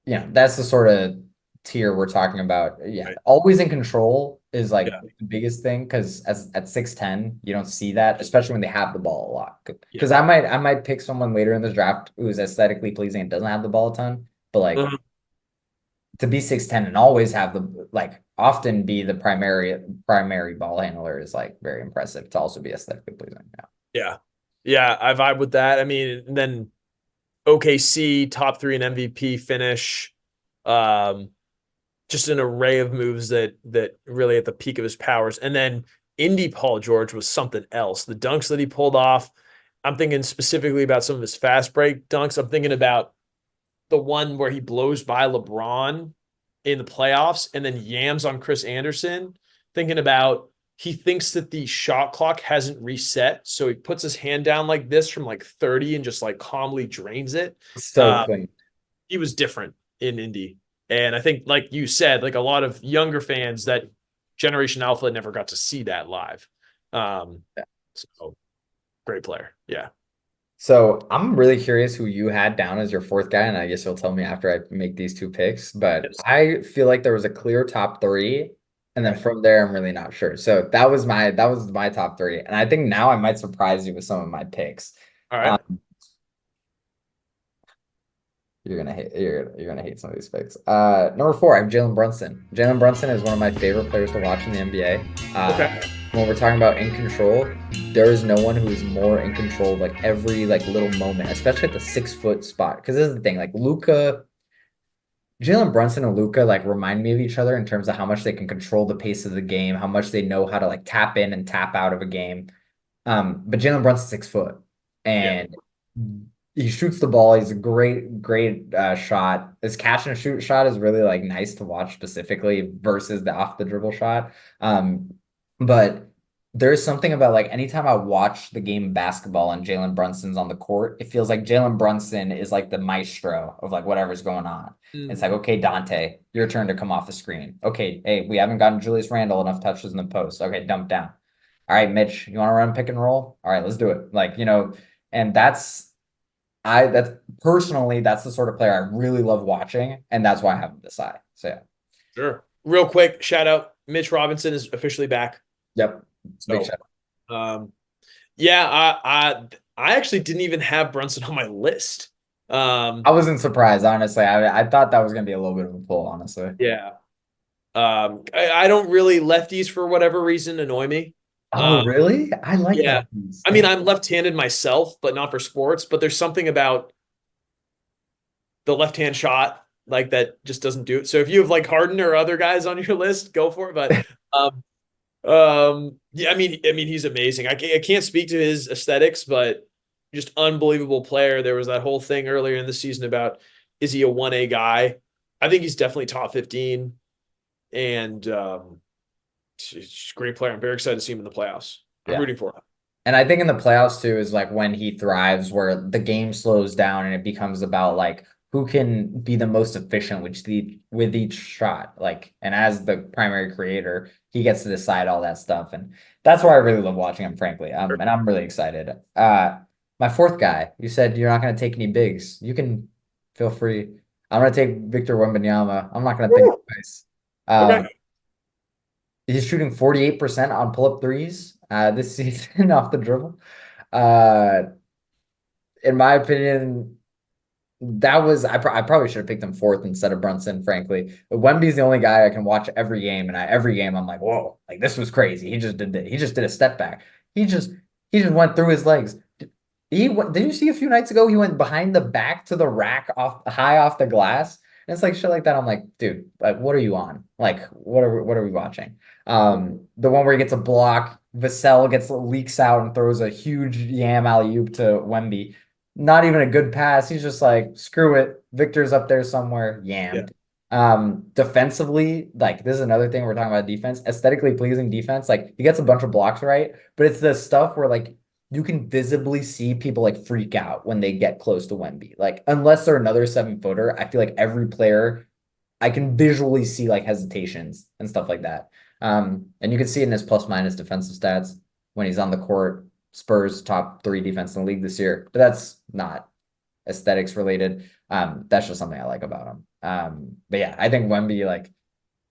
that's the sort of tier we're talking about. Yeah, Right. always in control is like Yeah. the biggest thing because as at 6'10", you don't see that, especially when they have the ball a lot. Yeah. Because I might pick someone later in the draft who is aesthetically pleasing and doesn't have the ball a ton, but like Uh-huh. to be 6'10" and always have the like often be the primary ball handler is like very impressive to also be aesthetically pleasing. Yeah. Yeah. Yeah, I vibe with that. I mean, and then OKC top three in MVP finish. Um, just an array of moves that really at the peak of his powers. And then Indy Paul George was something else. The dunks that he pulled off. I'm thinking specifically about some of his fast break dunks. I'm thinking about the one where he blows by LeBron in the playoffs and then yams on Chris Anderson. Thinking about he thinks that the shot clock hasn't reset, so he puts his hand down like this from like 30 and just like calmly drains it. So Uh, clean. he was different in Indy, and I think, like you said, like a lot of younger fans that Generation Alpha never got to see that live. Um, so great player, yeah. So I'm really curious who you had down as your fourth guy, and I guess you'll tell me after I make these two picks. But Yes. I feel like there was a clear top three, and then Okay. from there, I'm really not sure. So that was my top three, and I think now I might surprise you with some of my picks. All Um, right. you're gonna hate some of these picks. Number four, I have Jalen Brunson. Jalen Brunson is one of my favorite players to watch in the NBA. Okay. When we're talking about in control, there is no one who is more in control of like every like little moment, especially at the 6 foot spot. Because this is the thing, like Jalen Brunson and Luca like remind me of each other in terms of how much they can control the pace of the game, how much they know how to like tap in and tap out of a game. But Jalen Brunson's 6 foot Yeah. and he shoots the ball. He's a great shot. His catch and shoot shot is really like nice to watch specifically versus the off the dribble shot. But there's something about like anytime I watch the game of basketball and Jalen Brunson's on the court, it feels like Jalen Brunson is like the maestro of like whatever's going on. It's like, Mhm. okay, Dante, your turn to come off the screen. Okay, hey, we haven't gotten Julius Randle enough touches in the post. Okay, dump down. All right, Mitch, you want to run pick and roll? All right, let's do it. Like, and that's personally, that's the sort of player I really love watching, and that's why I have him this high. So yeah. Sure. Real quick, shout out Mitch Robinson is officially back. Yep. It's a big So, shout. um, yeah, I actually didn't even have Brunson on my list. I Um, wasn't surprised, honestly. I thought that was gonna be a little bit of a pull, honestly. yeah. I don't really lefties for whatever reason annoy me. Oh, Um, really? I like yeah. lefties. I mean, I'm left-handed myself, but not for sports. But there's something about the left-hand shot like that just doesn't do it. So if you have like Harden or other guys on your list, go for it. But um, yeah, I mean, he's amazing. I can't speak to his aesthetics, but just unbelievable player. There was that whole thing earlier in the season about is he a 1A guy? I think he's definitely top 15 and he's a great player. I'm very excited to see him in the playoffs. I'm Yeah. rooting for him. And I think in the playoffs too is like when he thrives, where the game slows down and it becomes about like who can be the most efficient with each shot. Like, and as the primary creator, he gets to decide all that stuff. And that's why I really love watching him, frankly. And I'm really excited. My fourth guy, you said you're not gonna take any bigs. You can feel free. I'm gonna take Victor Wembanyama. I'm not gonna think Woo! twice. Okay. He's shooting 48% on pull-up threes this season off the dribble. Uh, in my opinion, that was I probably should have picked him fourth instead of Brunson, frankly. But Wemby's the only guy I can watch every game, and every game I'm like, whoa, like this was crazy. He just did a step back. He just he just went through his legs. Did you see a few nights ago he went behind the back to the rack off high off the glass? And it's like shit like that. I'm like, dude, like what are you on? Like what are we watching? The one where he gets a block, Vassell leaks out and throws a huge yam alley oop to Wemby. Not even a good pass. He's just like, screw it. Victor's up there somewhere. Yeah. Yammed. Defensively, like this is another thing we're talking about defense. Aesthetically pleasing defense. Like he gets a bunch of blocks right, but it's the stuff where like you can visibly see people like freak out when they get close to Wemby. Like unless they're another 7 footer, I feel like every player I can visually see like hesitations and stuff like that. And you can see it in his plus minus defensive stats when he's on the court. Spurs top 3 defense in the league this year, but that's not aesthetics related. That's just something I like about him. But yeah, I think Wemby like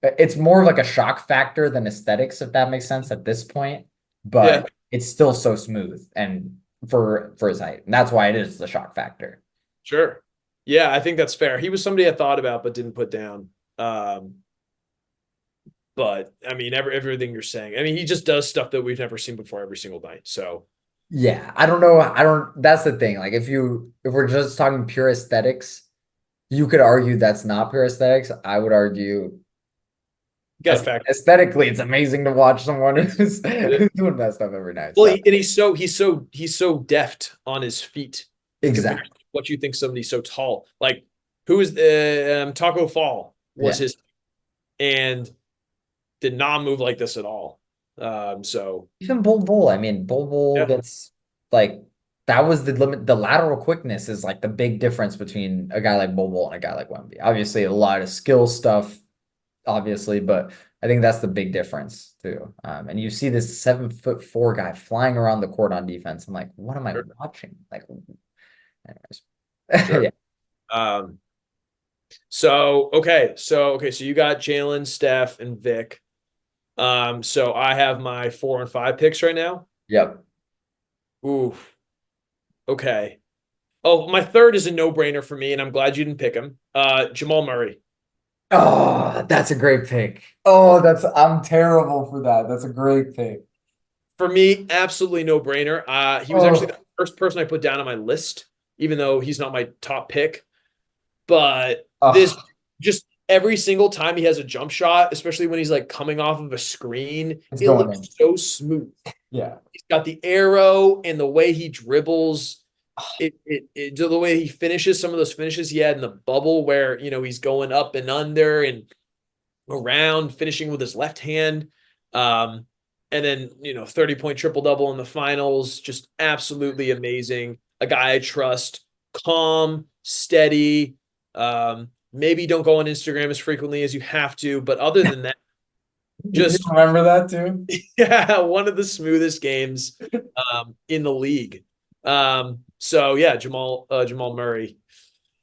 it's more of like a shock factor than aesthetics, if that makes sense at this point. Yeah. But it's still so smooth and for his height, and that's why it is the shock factor. Sure. Yeah, I think that's fair. He was somebody I thought about but didn't put down. But I mean, everything you're saying. I mean, he just does stuff that we've never seen before every single night. So Yeah, I don't know. I don't. That's the thing. Like, if we're just talking pure aesthetics, you could argue that's not pure aesthetics. I would argue you got to factor. aesthetically, it's amazing to watch someone It. who's doing that stuff every night. Well, So and he's so deft on his feet in comparison exactly. to what you think somebody so tall. Like who is the Taco Fall was Yeah. his and did not move like this at all. So Even Bull. I mean, Bull yeah, gets like that was the limit. The lateral quickness is like the big difference between a guy like Bull and a guy like Wemby. Obviously, a lot of skill stuff, obviously, but I think that's the big difference too. And you see this 7'4" guy flying around the court on defense. I'm like, what am I sure, watching? Like, anyways, sure. yeah, Um, so you got Jalen, Steph, and Vic. So I have my 4 and 5 picks right now. yep. Ooh, okay. Oh, my third is a no-brainer for me, and I'm glad you didn't pick him. Jamal Murray. Oh, that's a great pick. Oh, I'm terrible for that. That's a great pick. For me, absolutely no-brainer. He was actually Oh, the first person I put down on my list, even though he's not my top pick. But this oh, just every single time he has a jump shot, especially when he's like coming off of a screen, it's it going looks in. so smooth. Yeah. He's got the arrow and the way he dribbles. The way he finishes some of those finishes he had in the bubble where he's going up and under and around finishing with his left hand. And then 30-point triple double in the finals, just absolutely amazing. A guy I trust, calm, steady. Maybe don't go on Instagram as frequently as you have to, but other than that, You just remember that too? yeah, one of the smoothest games in the league. So yeah, Jamal Murray.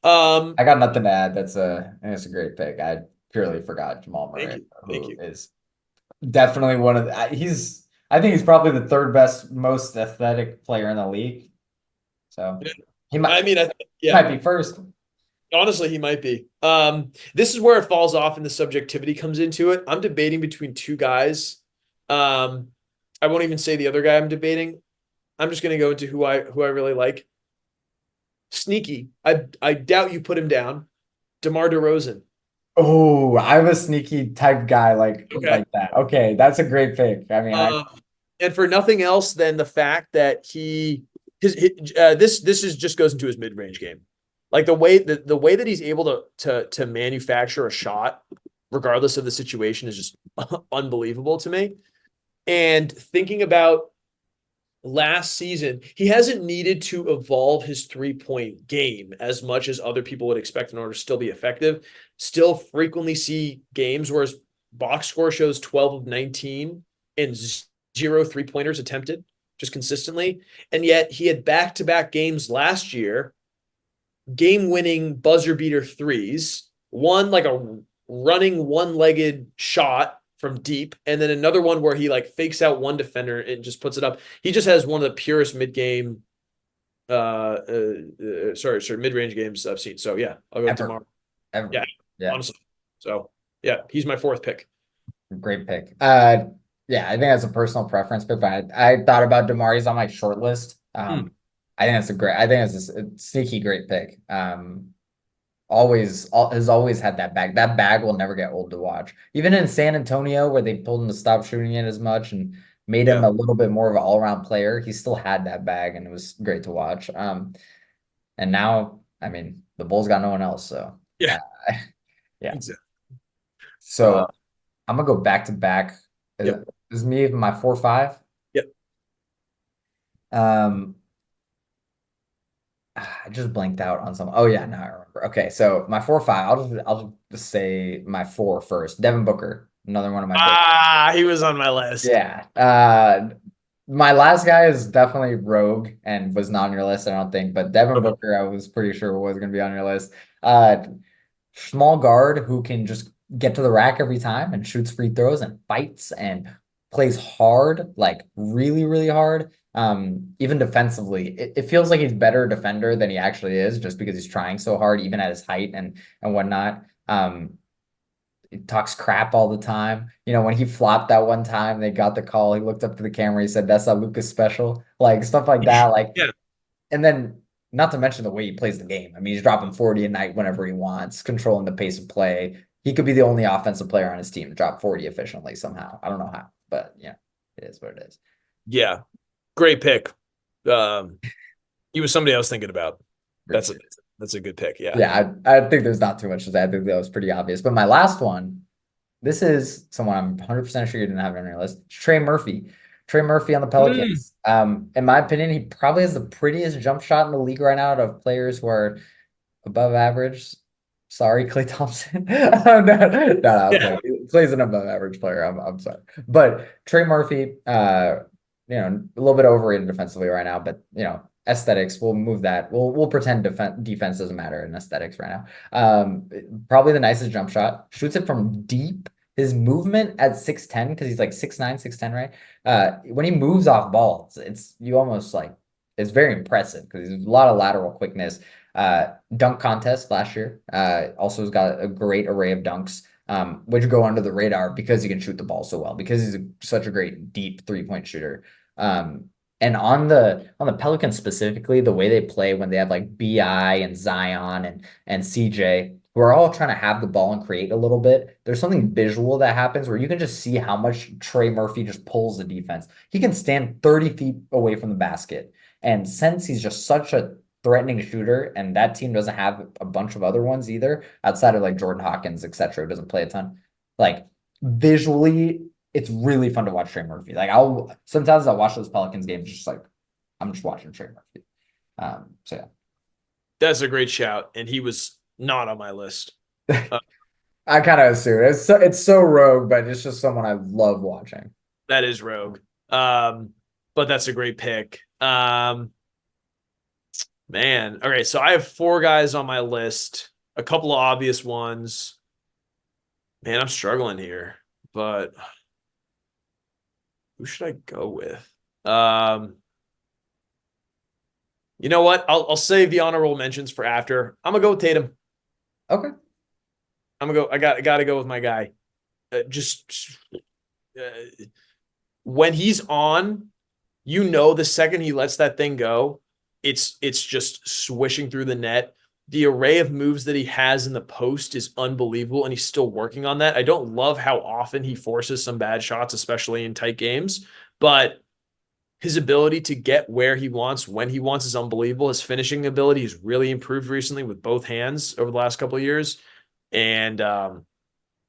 Um, I got nothing to add. That's a great pick. I purely forgot Jamal thank Murray, you, thank who you. is definitely one of I think he's probably the third best, most athletic player in the league. So he I might mean, he yeah, might be first. honestly, he might be. This is where it falls off and the subjectivity comes into it. I'm debating between two guys. Um, I won't even say the other guy I'm debating. I'm just gonna go into who I really like. Sneaky. I doubt you put him down. DeMar DeRozan. Oh, I'm a sneaky type guy Okay. like that. Okay, that's a great pick. I mean, I Uh, and for nothing else than the fact that this is just goes into his mid range game, like the way that he's able to manufacture a shot, regardless of the situation, is just unbelievable to me. And thinking about last season, he hasn't needed to evolve his 3-point game as much as other people would expect in order to still be effective. Still frequently see games where his box score shows 12 of 19 and zero 3-pointers attempted just consistently. And yet he had back-to-back games last year, game-winning buzzer beater threes, one like a running one-legged shot from deep, and then another one where he like fakes out one defender and just puts it up. He just has one of the purest mid-game sorry, mid-range games I've seen. So yeah, I'll go with Ever, DeMar. ever. Yeah, Yeah, honestly. So yeah, he's my fourth pick. great pick. Yeah, I think that's a personal preference pick, but I thought about Demari's on my short list. Hmm. I think it's a sneaky great pick. Has always had that bag. That bag will never get old to watch. Even in San Antonio, where they told him to stop shooting it as much and made him Yeah. a little bit more of an all-around player, he still had that bag, and it was great to watch. And now, I mean, the Bulls got no one else, so Yeah. uh, yeah. Exactly. So I'm gonna go back to back. Yep. Is me my 4-5. Yep. Um, I just blanked out on some. Oh yeah, now I remember. Okay, so my 4-5. I'll just say my four first. Devin Booker, another one of my favorite. He was on my list. Yeah. My last guy is definitely Rogue and was not on your list, I don't think. But Devin Okay. Booker, I was pretty sure was going to be on your list. Uh, Small guard who can just get to the rack every time and shoots free throws and fights and plays hard, like really, really hard. Even defensively, it feels like he's better defender than he actually is, just because he's trying so hard, even at his height and whatnot. He talks crap all the time. You know, when he flopped that one time, they got the call. He looked up to the camera. He said, "That's not Lucas special." Like stuff like that. Like, Yeah. and then not to mention the way he plays the game. I mean, he's dropping 40 a night whenever he wants, controlling the pace of play. He could be the only offensive player on his team to drop 40 efficiently somehow. I don't know how, but yeah, it is what it is. Yeah. Great pick. Um, he was somebody I was thinking about. That's a that's a good pick. Yeah. Yeah, I think there's not too much to say. I think that was pretty obvious. But my last one, this is someone I'm 100% sure you didn't have on your list. It's Trey Murphy. Trey Murphy on the Mm. Pelicans. In my opinion, he probably has the prettiest jump shot in the league right now out of players who are above average. Sorry, Clay Thompson. No, I'm Yeah. playing. Clay's an above average player. I'm sorry. But Trey Murphy, a little bit overrated defensively right now, but aesthetics, we'll move that. We'll pretend defense doesn't matter in aesthetics right now. Probably the nicest jump shot. Shoots it from deep. His movement at 6'10", because he's like 6'9", 6'10", right? When he moves off ball, it's you almost like it's very impressive because there's a lot of lateral quickness. Dunk contest last year. Also has got a great array of dunks, which go under the radar because he can shoot the ball so well, because he's such a great deep 3-point shooter. Um, and on the Pelicans specifically, the way they play when they have like BI and Zion and CJ, who are all trying to have the ball and create a little bit, there's something visual that happens where you can just see how much Trey Murphy just pulls the defense. He can stand 30 feet away from the basket. And since he's just such a threatening shooter, and that team doesn't have a bunch of other ones either, outside of like Jordan Hawkins, etc., who doesn't play a ton. Like visually, it's really fun to watch Trey Murphy. Like I'll watch those Pelicans games just like I'm just watching Trey Murphy. So That's a great shout. And he was not on my list. yeah. Uh, I kind of assume it's so rogue, but it's just someone I love watching. that is Rogue. But that's a great pick. Man. All right. So I have four guys on my list, a couple of obvious ones. Man, I'm struggling here, but who should I go with? You know what? I'll save the honorable mentions for after. I'm gonna go with Tatum. Okay. I'm gonna go. I got to go with my guy. Just uh, when he's on, the second he lets that thing go, it's just swishing through the net. The array of moves that he has in the post is unbelievable, and he's still working on that. I don't love how often he forces some bad shots, especially in tight games, but his ability to get where he wants when he wants is unbelievable. His finishing ability has really improved recently with both hands over the last couple of years. And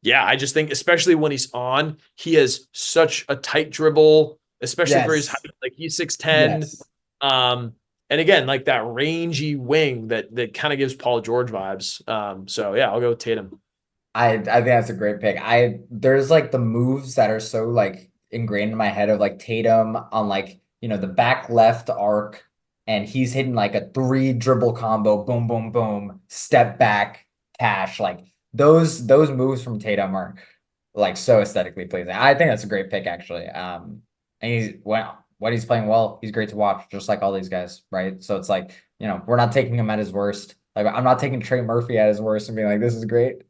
yeah, I just think, especially when he's on, he has such a tight dribble. especially for his height. Yes. Like he's 6'10". Yes. Um, and again, like that rangy wing that kind of gives Paul George vibes. So yeah, I'll go with Tatum. I think that's a great pick. There's like the moves that are so like ingrained in my head of like Tatum on like, the back left arc, and he's hitting like a three dribble combo, boom, boom, boom, step back, cash. Like those moves from Tatum are like so aesthetically pleasing. I think that's a great pick actually. And when he's playing well, he's great to watch, just like all these guys, right? So it's like, we're not taking him at his worst. Like I'm not taking Trey Murphy at his worst and being like, this is great,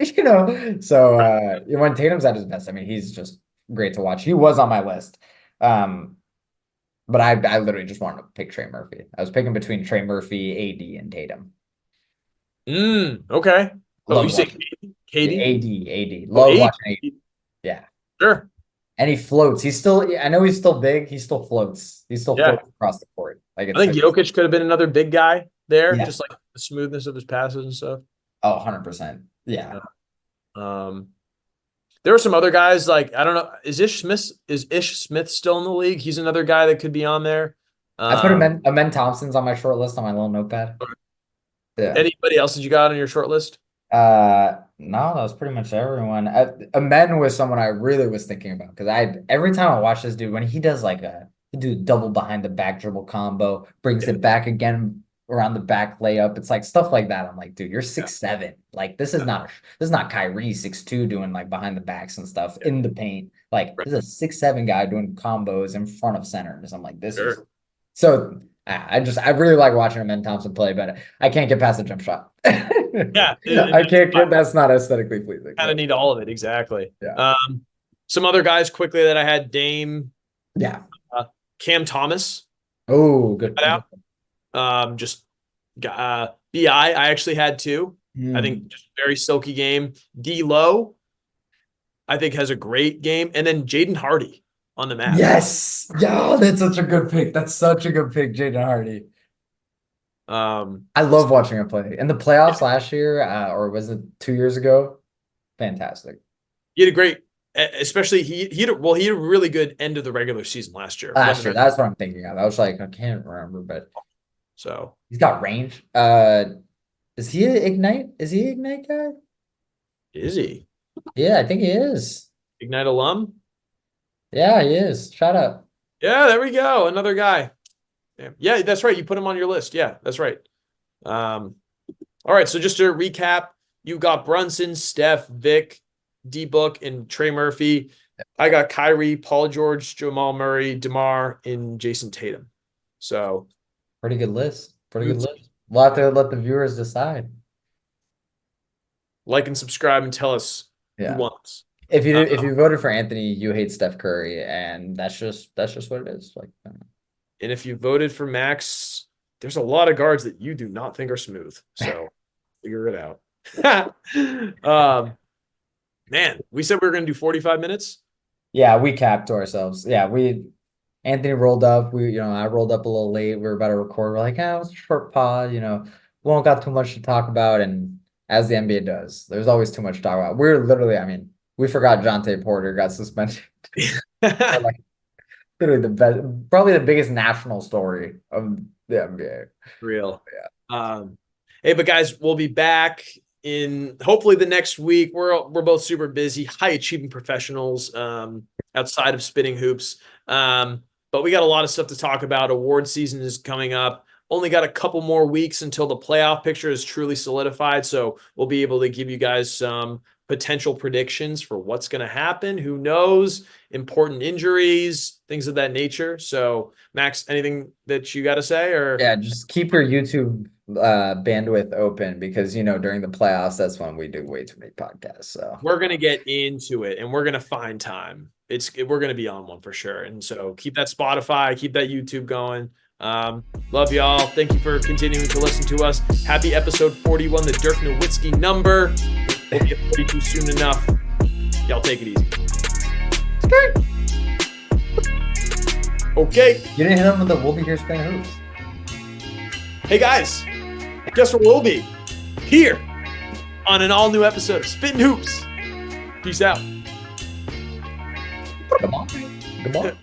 So when Tatum's at his best, I mean, he's just great to watch. He was on my list. But I literally just wanted to pick Trey Murphy. I was picking between Trey Murphy, AD, and Tatum. Okay. Oh, you Love say watching Katie? AD. Oh, Love AD. watching AD. Yeah. Sure. And he floats. I know he's still big. He still floats. He still Yeah. floats across the court. Like I think Jokic could have been another big guy there, yeah. just like the smoothness of his passes and stuff. Oh, 100%. Yeah. Um, there were some other guys like I don't know. Is Ish Smith still in the league? He's another guy that could be on there. I put Um, Amen Thompson's on my short list on my little notepad. Yeah. Anybody else that you got on your short list? No, that was pretty much everyone. Amen was someone I really was thinking about because every time I watch this dude, when he does like he do double behind the back dribble combo, brings Yeah. it back again around the back layup. It's like stuff like that. I'm like, dude, you're 6'7". Like this is not Kyrie 6'2" doing like behind the backs and stuff Yeah. in the paint. Like Right. this is a 6'7" guy doing combos in front of centers. I'm like, this is Sure. so. I really like watching Amen Thompson play, but I can't get past the jump shot. Yeah. I can't get that's not aesthetically pleasing. Kind of need all of it. Exactly. Yeah. Some other guys quickly that I had Dame, Yeah. uh, Cam Thomas. Oh, good. Got out. Just BI. I actually had two. I think Mm. just very silky game. D Low, I think has a great game, and then Jaden Hardy on the Mavs. Yes. Yeah, that's such a good pick. That's such a good pick, Jaden Hardy. I love watching him play. In the playoffs last year, or was it 2 years ago? Fantastic. He had a great, especially he had a really good end of the regular season last year. Last year, that's what I'm thinking of. I was like, I can't remember, but So he's got range. Is he Ignite? Is he Ignite guy? is he Yeah, I think he is. Ignite alum? Yeah, he is. Shout out. Yeah, there we go. Another guy. Yeah, that's right. You put him on your list. Yeah, that's right. All right. So just to recap, you got Brunson, Steph, Vic, D Book, and Trey Murphy. I got Kyrie, Paul George, Jamal Murray, DeMar, and Jason Tatum. So Pretty good list. Pretty good list. We'll have to let the viewers decide. like and subscribe and tell us who Yeah. wants. If you voted for Anthony, you hate Steph Curry, and that's just what it is. Like, And if you voted for Max, there's a lot of guards that you do not think are smooth. So figure it out. Man, we said we were going to do 45 minutes. yeah, we capped to ourselves. Yeah, Anthony rolled up. I rolled up a little late. We were about to record. We're like, it's a short pod. We don't got too much to talk about. And as the NBA does, there's always too much to talk about. We're literally, I mean, we forgot Jonte Porter got suspended. Like, literally probably the biggest national story of the NBA. Real. Yeah. Hey, but guys, we'll be back in hopefully the next week. We're both super busy, high achieving professionals outside of spitting hoops. But we got a lot of stuff to talk about. Award season is coming up. Only got a couple more weeks until the playoff picture is truly solidified. So we'll be able to give you guys some potential predictions for what's going to happen. Who knows? Important injuries, things of that nature. So, Max, anything that you got to say? Or Yeah, just keep your YouTube bandwidth open because during the playoffs, that's when we do way too many podcasts. So we're gonna get into it and we're gonna find time. We're gonna be on one for sure. And so keep that Spotify, keep that YouTube going. Love y'all. Thank you for continuing to listen to us. Happy episode 41, the Dirk Nowitzki number. We'll be at 42 soon enough. Y'all take it easy. Okay. you didn't hit them with the "We'll be here spinning hoops." Hey guys, guess where we'll be? Here on an all new episode of Spittin' Hoops. Peace out. Come on.